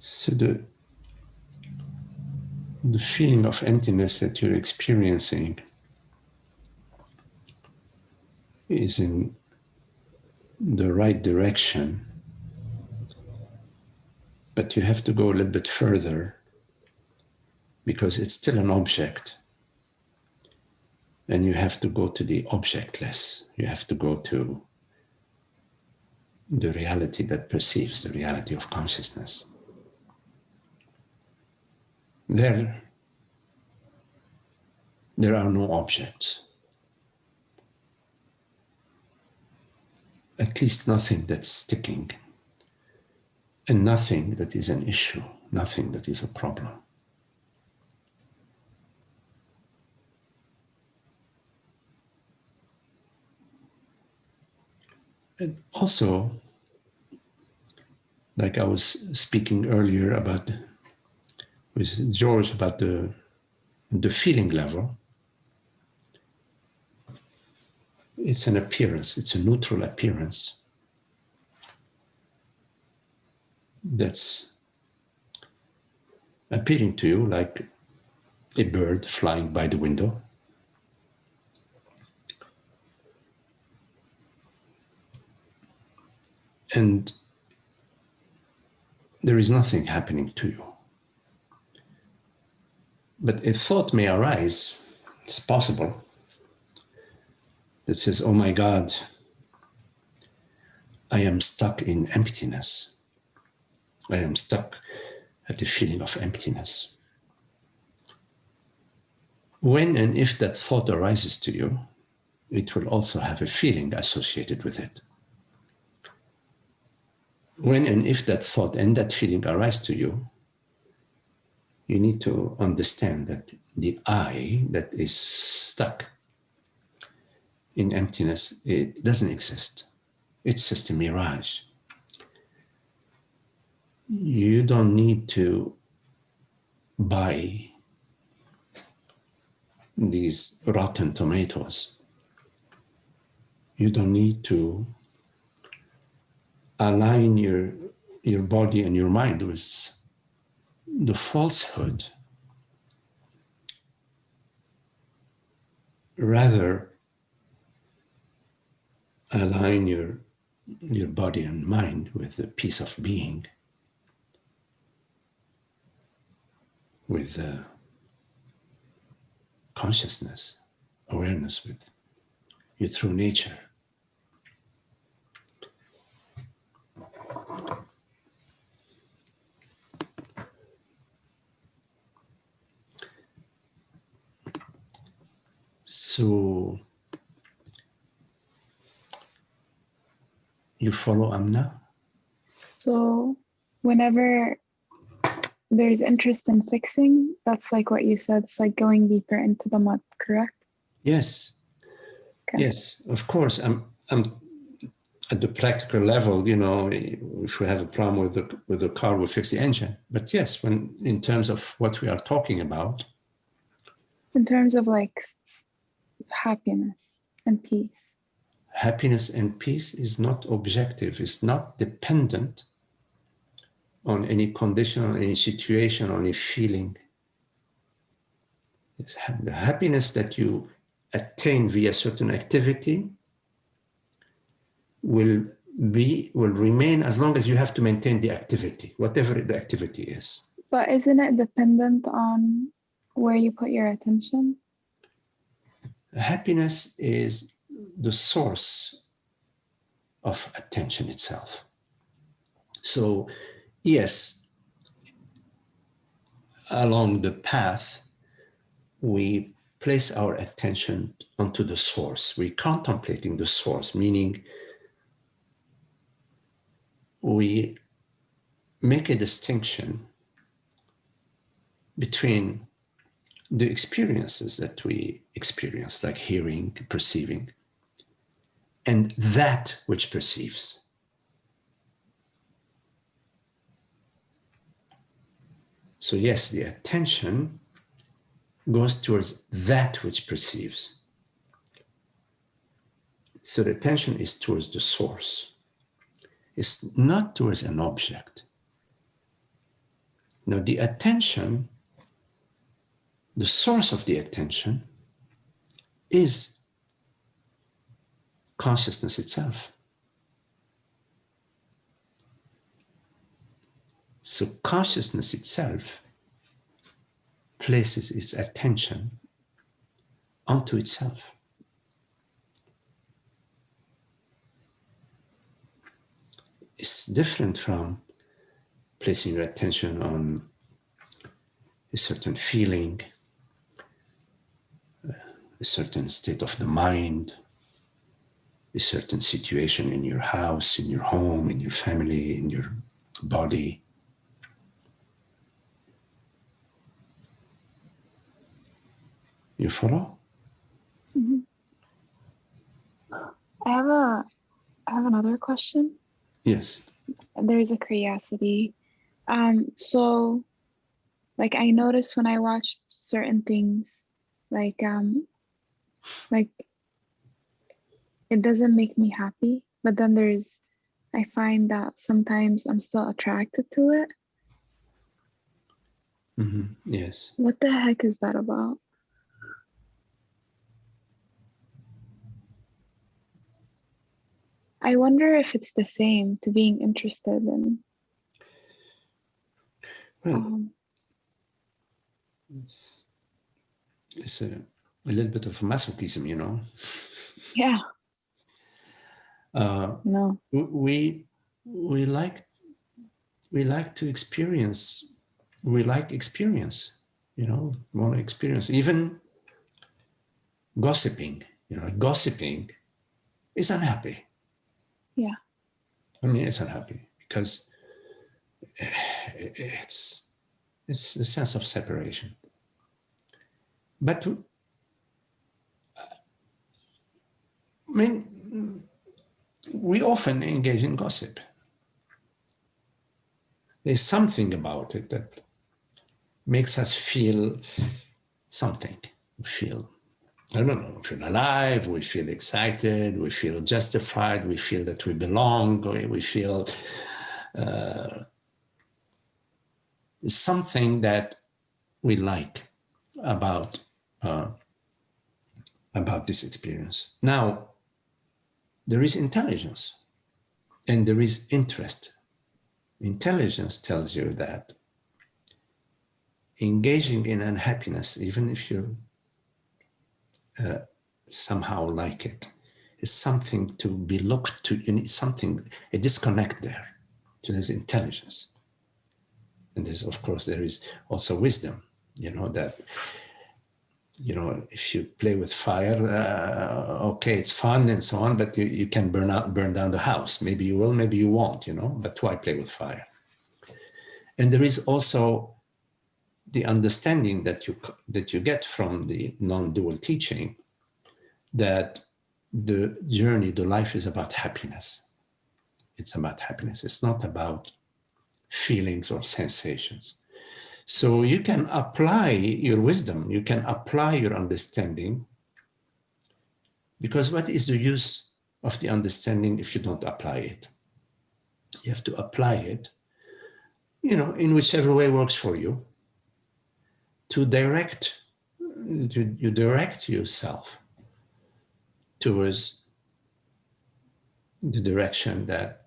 So the feeling of emptiness that you're experiencing is in the right direction, but you have to go a little bit further because it's still an object, and you have to go to the objectless. You have to go to the reality that perceives, the reality of consciousness. There are no objects. At least nothing that's sticking, and nothing that is an issue, nothing that is a problem. And also, like I was speaking earlier about with George about the feeling level, it's an appearance, it's a neutral appearance that's appearing to you like a bird flying by the window. And there is nothing happening to you. But a thought may arise, it's possible, that says, oh my God, I am stuck in emptiness. I am stuck at the feeling of emptiness. When and if that thought arises to you, it will also have a feeling associated with it. When and if that thought and that feeling arise to you, you need to understand that the I that is stuck in emptiness, it doesn't exist. It's just a mirage. You don't need to buy these rotten tomatoes. You don't need to align your body and your mind with the falsehood. Rather, align your body and mind with the peace of being, with consciousness, awareness, with your true nature. So you follow Amna? So whenever there's interest in fixing, that's like what you said, it's like going deeper into the mud, correct? Yes. Okay. Yes, of course. I'm at the practical level, you know, if we have a problem with the car, we fix the engine. But yes, when in terms of what we are talking about, In terms of like happiness and peace. happiness and peace is not objective, it's not dependent on any condition, on any situation, on any feeling. It's the happiness that you attain via certain activity will remain as long as you have to maintain the activity, whatever the activity is. But isn't it dependent on where you put your attention? Happiness is the source of attention itself. So, yes, along the path, we place our attention onto the source. We're contemplating the source, meaning we make a distinction between the experiences that we experience, like hearing, perceiving, and that which perceives. So yes, the attention goes towards that which perceives. So the attention is towards the source. It's not towards an object. Now the attention, the source of the attention is consciousness itself. So consciousness itself places its attention onto itself. It's different from placing your attention on a certain feeling, a certain state of the mind, a certain situation in your house, in your home, in your family, in your body. You follow? Mm-hmm. I have another question. Yes. There's a curiosity. So like I noticed when I watched certain things, like it doesn't make me happy, but then I find that sometimes I'm still attracted to it. Mm-hmm. Yes. What the heck is that about? I wonder if it's the same to being interested in. Well, it's a little bit of masochism, you know. Yeah. No. We like to experience. We like experience, you know. Want to experience even gossiping. Gossiping is unhappy. Yeah. I mean, it's unhappy because it's the sense of separation. But I mean, we often engage in gossip. There's something about it that makes us feel something. We feel, I don't know, we feel alive, we feel excited, we feel justified, we feel that we belong, we feel something that we like about this experience. Now, there is intelligence and there is interest. Intelligence tells you that engaging in unhappiness, even if you somehow like it, is something to be looked to. You need something, a disconnect there. So there's intelligence. And there's, of course, there is also wisdom, that, if you play with fire, okay, it's fun and so on, but you can burn down the house. Maybe you will, maybe you won't, but why play with fire? And there is also the understanding that you get from the non-dual teaching that the journey, the life is about happiness. It's about happiness. It's not about feelings or sensations. So you can apply your wisdom, you can apply your understanding, because what is the use of the understanding if you don't apply it? You have to apply it, in whichever way works for you, to direct yourself towards the direction that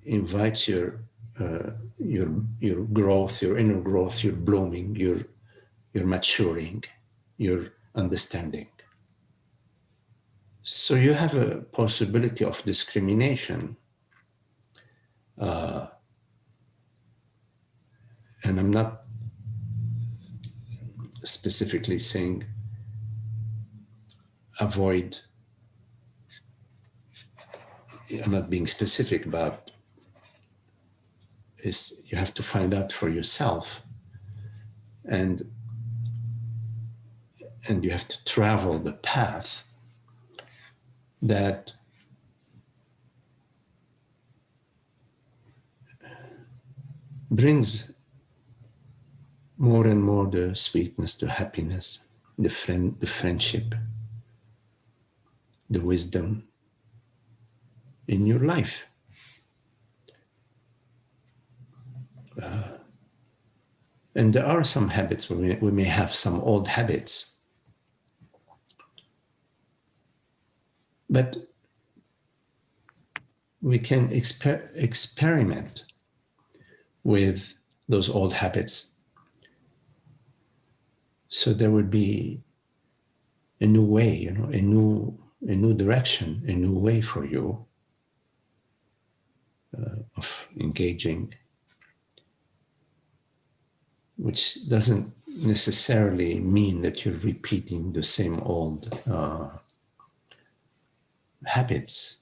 invites your growth, your inner growth, your blooming, your maturing, your understanding. So you have a possibility of discrimination, and I'm not specifically saying avoid. I'm not being specific about is you have to find out for yourself, and you have to travel the path that brings more and more the sweetness, the happiness, the friendship, the wisdom in your life. And there are some habits, we may have some old habits, but we can experiment with those old habits. So there would be a new way, a new direction, a new way for you of engaging, which doesn't necessarily mean that you're repeating the same old habits.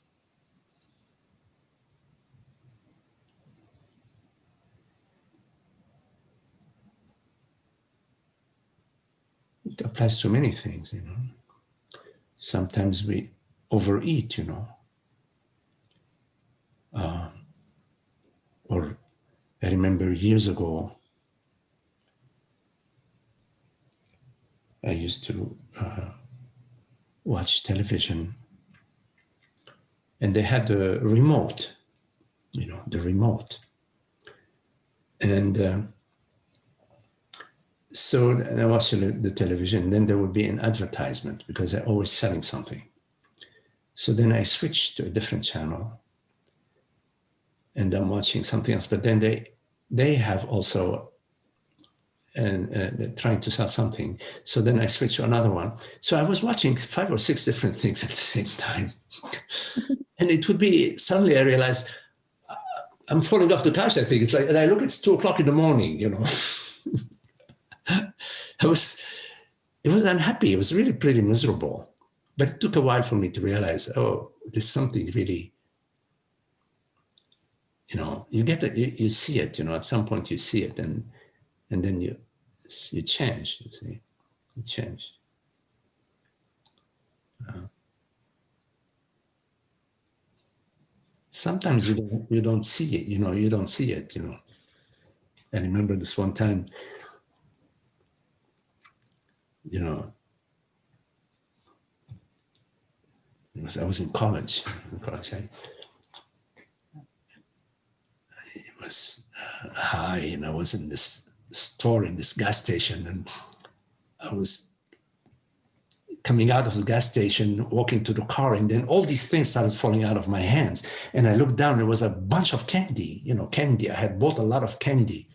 It applies to many things, Sometimes we overeat, or I remember years ago, I used to watch television, and they had a remote, the remote. And so I watched the television, then there would be an advertisement because they're always selling something. So then I switched to a different channel and I'm watching something else, but then they have also, and they're trying to sell something. So then I switched to another one. So I was watching 5 or 6 different things at the same time. And it would be, suddenly I realized I'm falling off the couch, I think. It's like, and I look, it's 2 o'clock in the morning, it was unhappy. It was really pretty miserable. But it took a while for me to realize, oh, there's something really, you know, you get it, you see it, you know, at some point you see it, and then you change, you see, you change. Sometimes you don't see it, you know, you don't see it, you know. I remember this one time, you know, I was in college. It was high, and I was in this store, in this gas station, and I was coming out of the gas station, walking to the car, and then all these things started falling out of my hands. And I looked down, there was a bunch of candy, you know, candy. I had bought a lot of candy.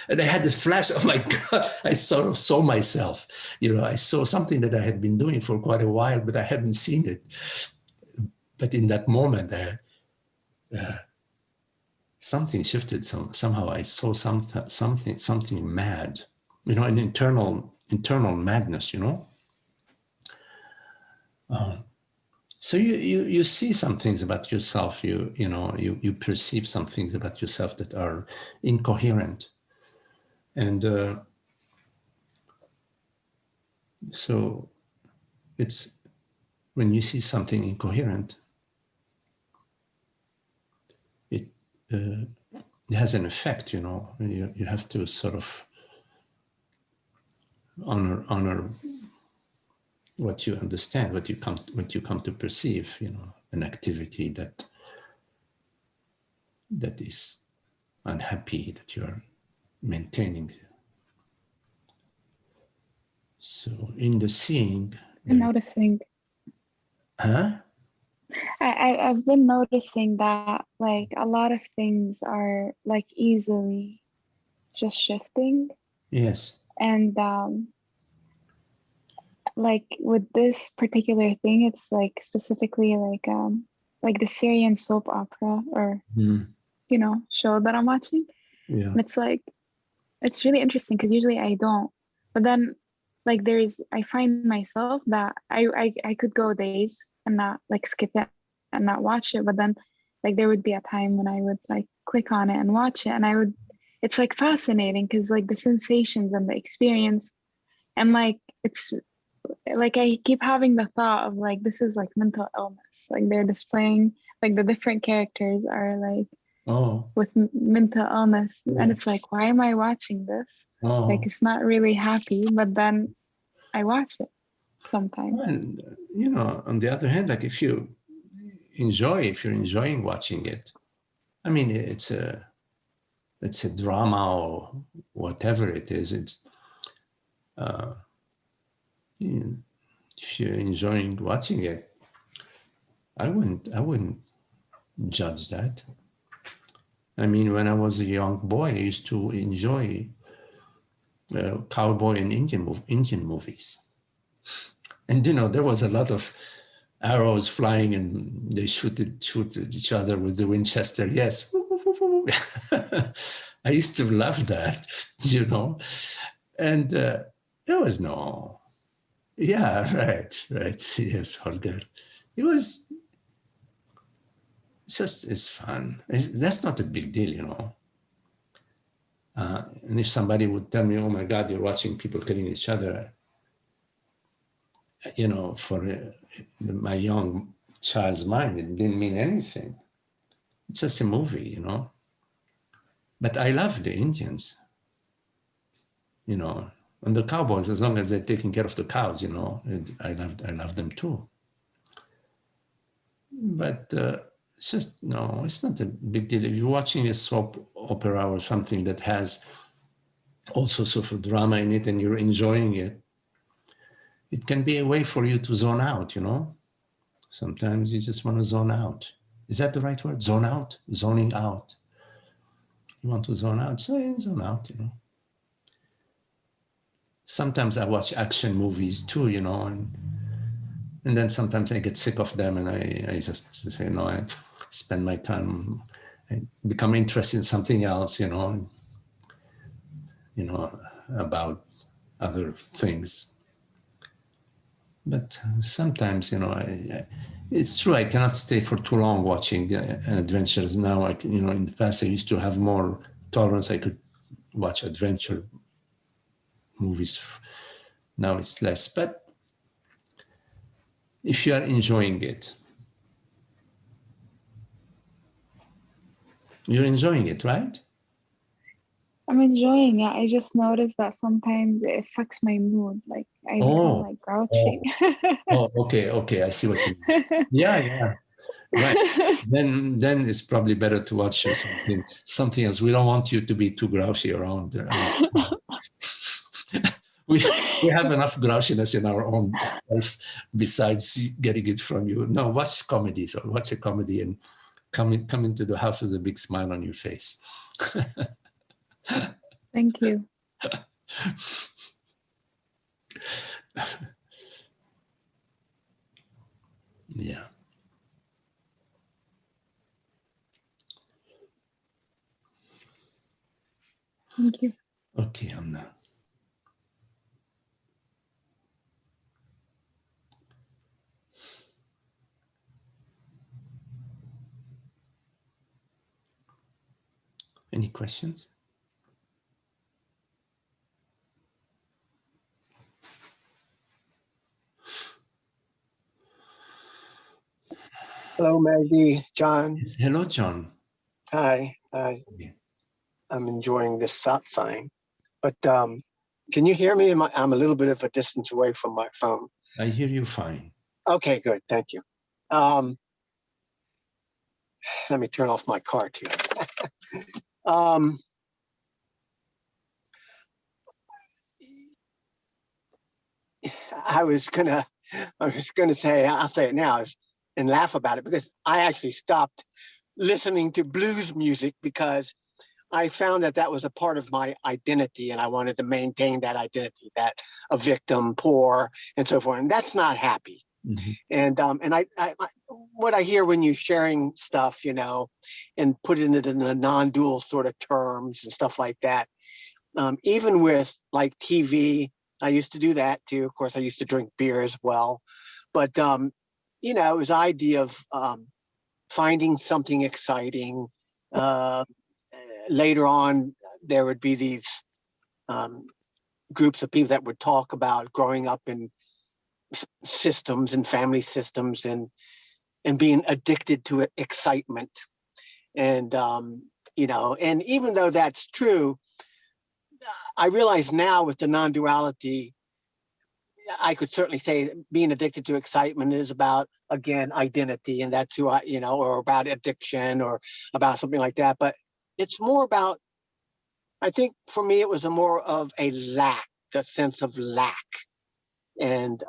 And I had this flash, oh my God, I sort of saw myself. You know, I saw something that I had been doing for quite a while, but I hadn't seen it. But in that moment, something shifted. Somehow I saw something mad, you know, an internal madness, you know. So you see some things about yourself. You perceive some things about yourself that are incoherent, and so it's when you see something incoherent, it has an effect. You know, you have to sort of honor what you understand, what you come to perceive, you know, an activity that is unhappy, that you are maintaining. So in the seeing, I'm noticing. Huh? I've been noticing that like a lot of things are like easily just shifting. Yes. And like with this particular thing, it's like specifically like the Syrian soap opera or you know, show that I'm watching. Yeah. And it's like it's really interesting because usually I don't. But then like I find myself that I could go days and not like skip it and not watch it, but then like there would be a time when I would like click on it and watch it, and it's like fascinating because like the sensations and the experience, and like it's like I keep having the thought of like this is like mental illness, like they're displaying like the different characters are like with mental illness, and it's like, why am I watching this? Like it's not really happy, but then I watch it sometimes. And you know, on the other hand, like if you're enjoying watching it, I mean, it's a drama or whatever it is. It's if you're enjoying watching it, I wouldn't judge that. I mean, when I was a young boy, I used to enjoy cowboy and Indian movies. And, you know, there was a lot of arrows flying and they shoot at each other with the Winchester. Yes. I used to love that, you know. And there was no, yeah, right. Yes, Holger. It's fun. That's not a big deal, you know. And if somebody would tell me, oh my God, you're watching people killing each other, you know, for my young child's mind, it didn't mean anything. It's just a movie, you know. But I love the Indians, you know, and the cowboys, as long as they're taking care of the cows, you know, I love them too. But it's just, no, it's not a big deal. If you're watching a soap opera or something that has all sorts of drama in it and you're enjoying it, it can be a way for you to zone out, you know? Sometimes you just want to zone out. Is that the right word? Zone out? Zoning out. You want to zone out? So you zone out, you know? Sometimes I watch action movies too, you know, and then sometimes I get sick of them and I just say, no, I spend my time, I become interested in something else, you know, about other things. But sometimes, it's true, I cannot stay for too long watching adventures. Now, in the past, I used to have more tolerance. I could watch adventure movies. Now it's less. But if you are enjoying it, you're enjoying it, right? I'm enjoying it. I just noticed that sometimes it affects my mood. Like I become like grouchy. Okay. I see what you mean. Yeah. Right. Then it's probably better to watch something else. We don't want you to be too grouchy around. We have enough grouchiness in our own self besides getting it from you. No, watch comedies or watch a comedy and come into the house with a big smile on your face. Thank you. Yeah. Thank you. Okay, Anna. Any questions? Hello, Maggie, John. Hello, John. Hi. I'm enjoying this satsang. But can you hear me? I'm a little bit of a distance away from my phone. I hear you fine. Okay, good. Thank you. Let me turn off my car too. I was gonna say, I'll say it now and laugh about it, because I actually stopped listening to blues music because I found that was a part of my identity, and I wanted to maintain that identity, that a victim, poor, and so forth. And that's not happy. Mm-hmm. And I what I hear when you're sharing stuff, and put it into the non-dual sort of terms and stuff like that, even with like TV, I used to do that too. Of course, I used to drink beer as well. But, it was the idea of finding something exciting. Later on, there would be these groups of people that would talk about growing up in systems and family systems and being addicted to excitement. And, and even though that's true, I realize now with the non-duality, I could certainly say being addicted to excitement is about, again, identity, and that's who I, or about addiction or about something like that. But it's more about, I think for me, it was more of a lack, a sense of lack. And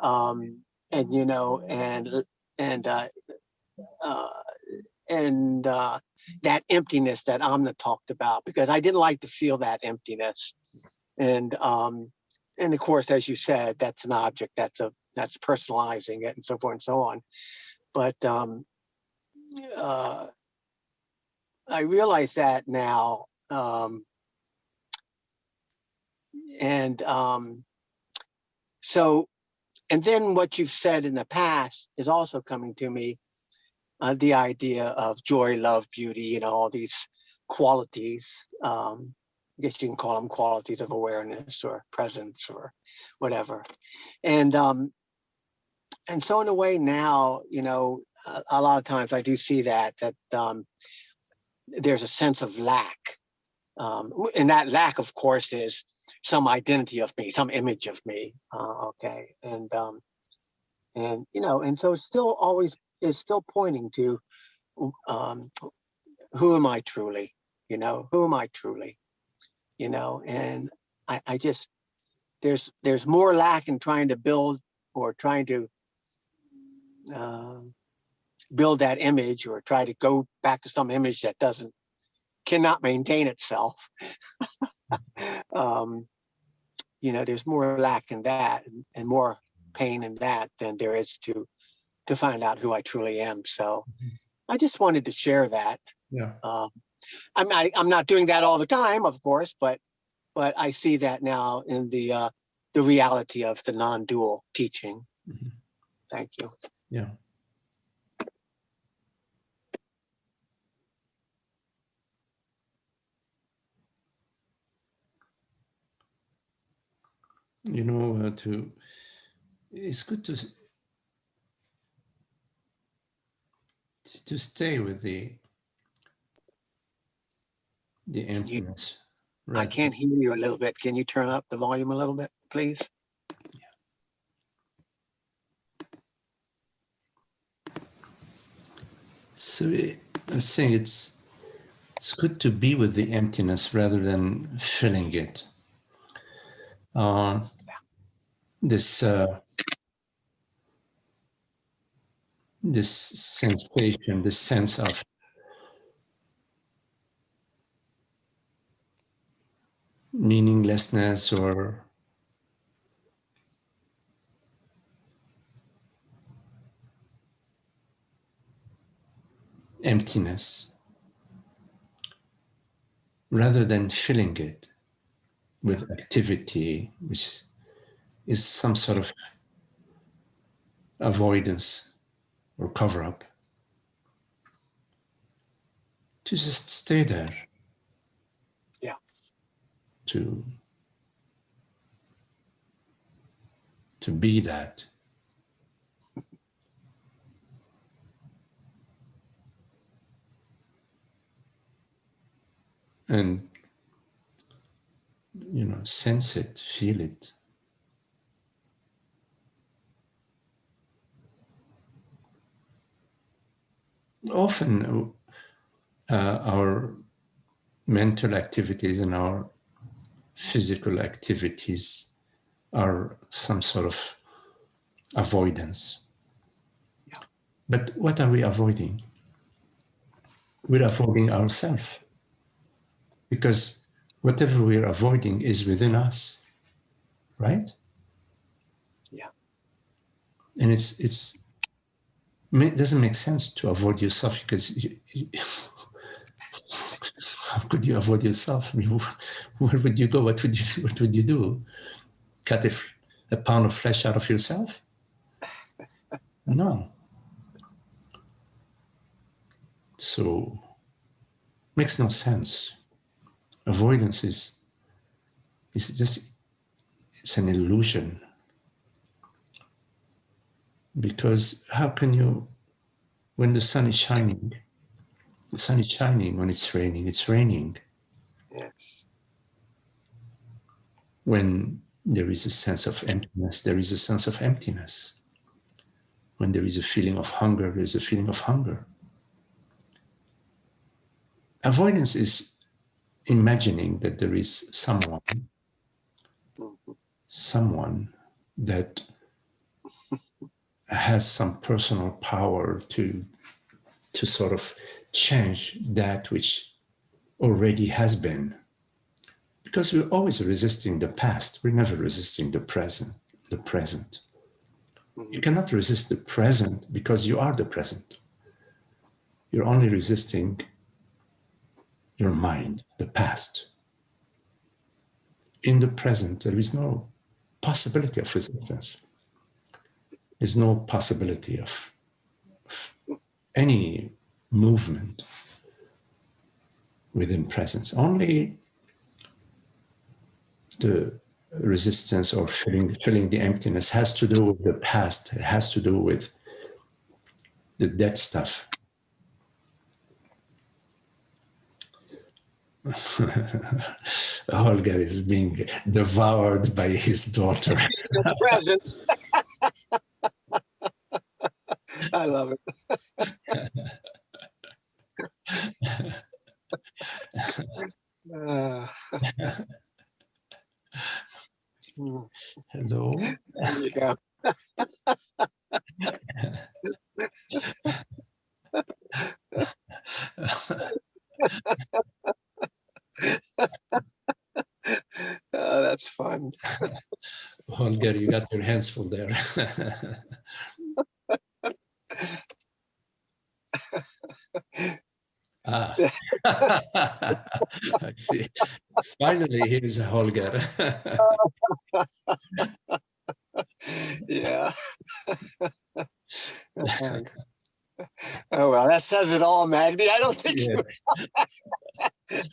that emptiness that Amna talked about, because I didn't like to feel that emptiness. And of course, as you said, that's an object, that's personalizing it and so forth and so on. But I realize that now. So, and then what you've said in the past is also coming to me, the idea of joy, love, beauty, all these qualities. I guess you can call them qualities of awareness or presence or whatever. And so in a way now, a lot of times I do see that there's a sense of lack. And that lack, of course, is some identity of me, some image of me. Okay. And so it's still always is still pointing to who am I truly? Who am I truly? And I just, there's more lack in trying to build or trying to build that image, or try to go back to some image that cannot maintain itself. There's more lack in that and more pain in that than there is to find out who I truly am. So I just wanted to share that. Yeah. I'm not doing that all the time, of course, but I see that now in the the reality of the non-dual teaching. Mhm. Thank you. Yeah. You know, it's good to stay with the emptiness. I can't hear you a little bit. Can you turn up the volume a little bit, please? So I think it's good to be with the emptiness rather than filling it. This sensation, this sense of meaninglessness or emptiness, rather than filling it with activity, which is some sort of avoidance or cover up, to just stay there. Yeah. To be that. And, you know, sense it, feel it. Often our mental activities and our physical activities are some sort of avoidance. Yeah. But what are we avoiding? We're avoiding ourselves. Because whatever we're avoiding is within us, right? Yeah. And it doesn't make sense to avoid yourself, because how could you avoid yourself? I mean, where would you go? What would you do? Cut a pound of flesh out of yourself? No. So makes no sense. Avoidance is just, it's an illusion. Because how can you, when the sun is shining, when it's raining. Yes. When there is a sense of emptiness, there is a sense of emptiness. When there is a feeling of hunger, there is a feeling of hunger. Avoidance is imagining that there is someone that has some personal power to sort of change that which already has been. Because we're always resisting the past, we're never resisting the present. You cannot resist the present because you are the present. You're only resisting your mind, the past. In the present, there is no possibility of resistance. There's no possibility of any movement within presence. Only the resistance or filling the emptiness has to do with the past. It has to do with the dead stuff. Holger is being devoured by his daughter. The presence. I love it. Hello. There you go. Oh, that's fun. Holger, you got your hands full there. I see. Finally, here's Holger. Yeah. Oh well, that says it all, Magdi. I don't think you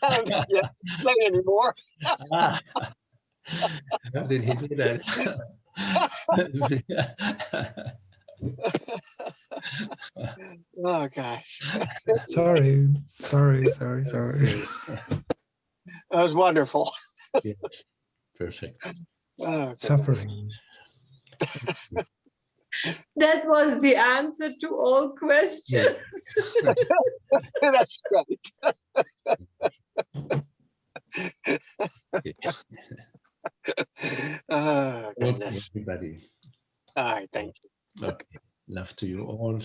have to say anymore. How did he do that? Oh gosh. Sorry. That was wonderful. Yes, perfect. Oh, Suffering. That was the answer to all questions. that's great. Oh, goodness. Everybody. All right, thank you. Okay. Love to you all.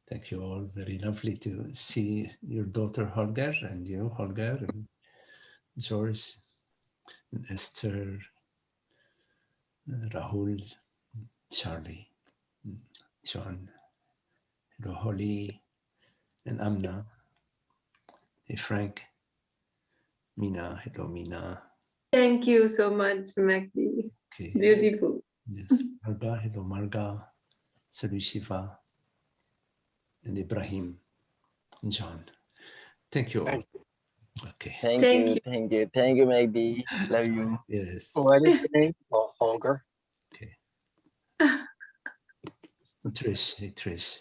Thank you all. Very lovely to see your daughter Holger and you, Holger, and George, and Esther, Rahul, Charlie, John, hello, Holly, and Amna. Hey, Frank, Mina, hello, Mina. Thank you so much, Magdi. Okay. Beautiful. Yes, Marga, hello, Marga, salut Shiva, and Ibrahim, and John. Thank you all. Okay. Thank Thank you, Magdi. Love you. Yes. What is your name? Oh, Holger. Okay. Trish, hey Trish.